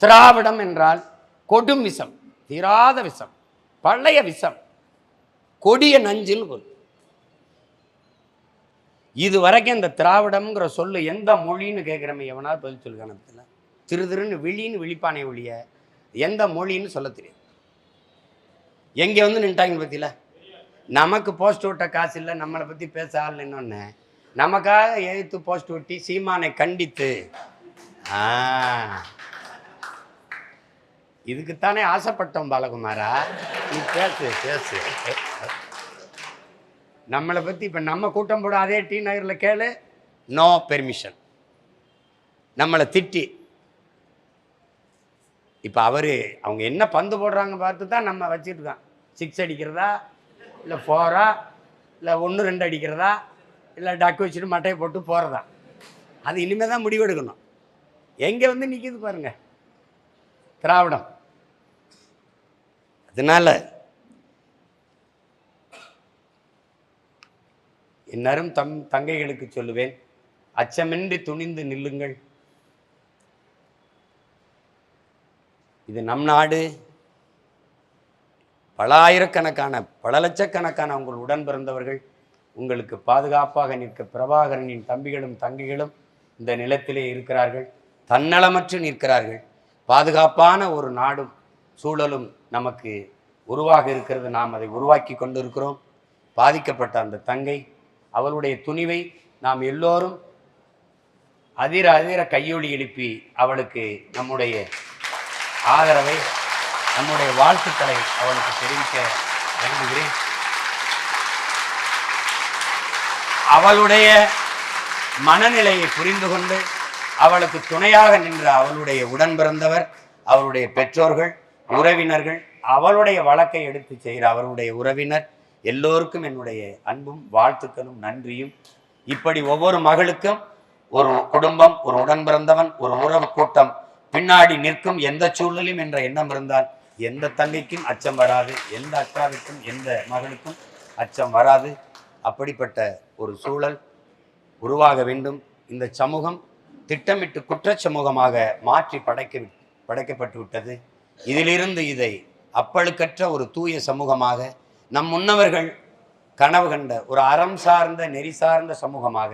திராவிடம் என்றால் கொடும் விஷம், தீராத விஷம், பழைய விஷம், கொடிய நஞ்சுன்னு பொருள். இது வரைக்கும் இந்த திராவிடம்ங்கிற சொல்லு எந்த மொழின்னு கேட்குறமே எவனாவது பதில் சொல்லு கணத்துல. திருன்னு விழின்னு விழிப்பானை ஒழிய எந்த மொழின்னு சொல்ல தெரியாது. எங்கே வந்து நின்ட்டாங்க பத்தியில. நமக்கு போஸ்ட் ஓட்ட காசு இல்லை, நம்மளை பற்றி பேச ஆள் இன்னொன்று, நமக்காக எழுத்து போஸ்ட் ஒட்டி சீமானை கண்டித்து இதுக்குத்தானே ஆசைப்பட்டோம் பாலகுமாரா, நீ பேசு. நம்மளை பற்றி இப்போ நம்ம கூட்டம் போட அதே டி நகரில் கேளு, நோ பெர்மிஷன். நம்மளை திட்டி இப்போ அவங்க என்ன பந்து போடுறாங்க பார்த்து தான் நம்ம வச்சுட்டு இருக்கோம். 6 அடிக்கிறதா, இல்லை 4ஆ, இல்லை 1-2 அடிக்கிறதா, இல்லை டக்கு வச்சுட்டு மட்டையை போட்டு போகிறதா, அது இனிமேல் தான் முடிவெடுக்கணும். எங்கே வந்து நிற்கிது பாருங்க திராவிடம். அதனால என்னாரும் தங்கைகளுக்கு சொல்லுவேன், அச்சமின்றி துணிந்து நில்லுங்கள். இது நம் நாடு. பல ஆயிரக்கணக்கான, பல லட்சக்கணக்கான உங்கள் உடன் பிறந்தவர்கள் உங்களுக்கு பாதுகாப்பாக நிற்க பிரபாகரனின் தம்பிகளும் தங்கைகளும் இந்த நிலத்திலே இருக்கிறார்கள். தன்னலமற்று நிற்கிறார்கள். பாதுகாப்பான ஒரு நாடும் சூழலும் நமக்கு உருவாக இருக்கிறது. நாம் அதை உருவாக்கி கொண்டிருக்கிறோம். பாதிக்கப்பட்ட அந்த தங்கை, அவளுடைய துணிவை நாம் எல்லோரும் அதிர அதிர கையொலி எழுப்பி அவளுக்கு நம்முடைய ஆதரவை, நம்முடைய வாழ்த்துக்களை அவளுக்கு தெரிவிக்க விரும்புகிறேன். அவளுடைய மனநிலையை புரிந்து கொண்டு அவளுக்கு துணையாக நின்ற அவளுடைய உடன் பிறந்தவர், அவளுடைய பெற்றோர்கள், உறவினர்கள், அவளுடைய வழக்கை எடுத்து செய்கிற அவருடைய உறவினர் எல்லோருக்கும் என்னுடைய அன்பும் வாழ்த்துக்களும் நன்றியும். இப்படி ஒவ்வொரு மகளுக்கும் ஒரு குடும்பம், ஒரு உடன் பிறந்தவன், ஒரு உறவு கூட்டம் பின்னாடி நிற்கும் எந்த சூழலும் என்ற எண்ணம் இருந்தால் எந்த தங்கைக்கும் அச்சம் வராது, எந்த அக்காவுக்கும் எந்த மகளுக்கும் அச்சம் வராது. அப்படிப்பட்ட ஒரு சூழல் உருவாக வேண்டும். இந்த சமூகம் திட்டமிட்டு குற்றச் சமூகமாக மாற்றி படைக்கப்பட்டு விட்டது. இதிலிருந்து இதை அப்பழுக்கற்ற ஒரு தூய சமூகமாக, நம் முன்னவர்கள் கனவு கண்ட ஒரு அறம் சார்ந்த நெறி சார்ந்த சமூகமாக,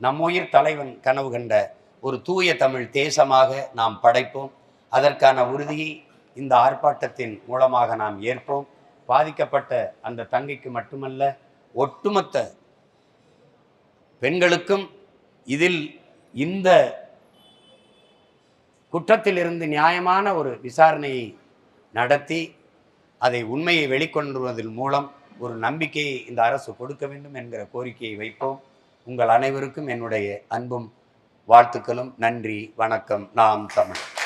நம் உயிர் தலைவன் கனவு கண்ட ஒரு தூய தமிழ் தேசமாக நாம் படைப்போம். அதற்கான உறுதியை இந்த ஆர்ப்பாட்டத்தின் மூலமாக நாம் ஏற்போம். பாதிக்கப்பட்ட அந்த தங்கைக்கு மட்டுமல்ல, ஒட்டுமொத்த பெண்களுக்கும் இதில் இந்த குற்றத்திலிருந்து நியாயமான ஒரு விசாரணையை நடத்தி அதை உண்மையை வெளிக்கொண்டுவதன் மூலம் ஒரு நம்பிக்கையை இந்த அரசு கொடுக்க வேண்டும் என்கிற கோரிக்கையை வைப்போம். உங்கள் அனைவருக்கும் என்னுடைய அன்பும் வாழ்த்துக்களும். நன்றி, வணக்கம். நாம் தமிழர்.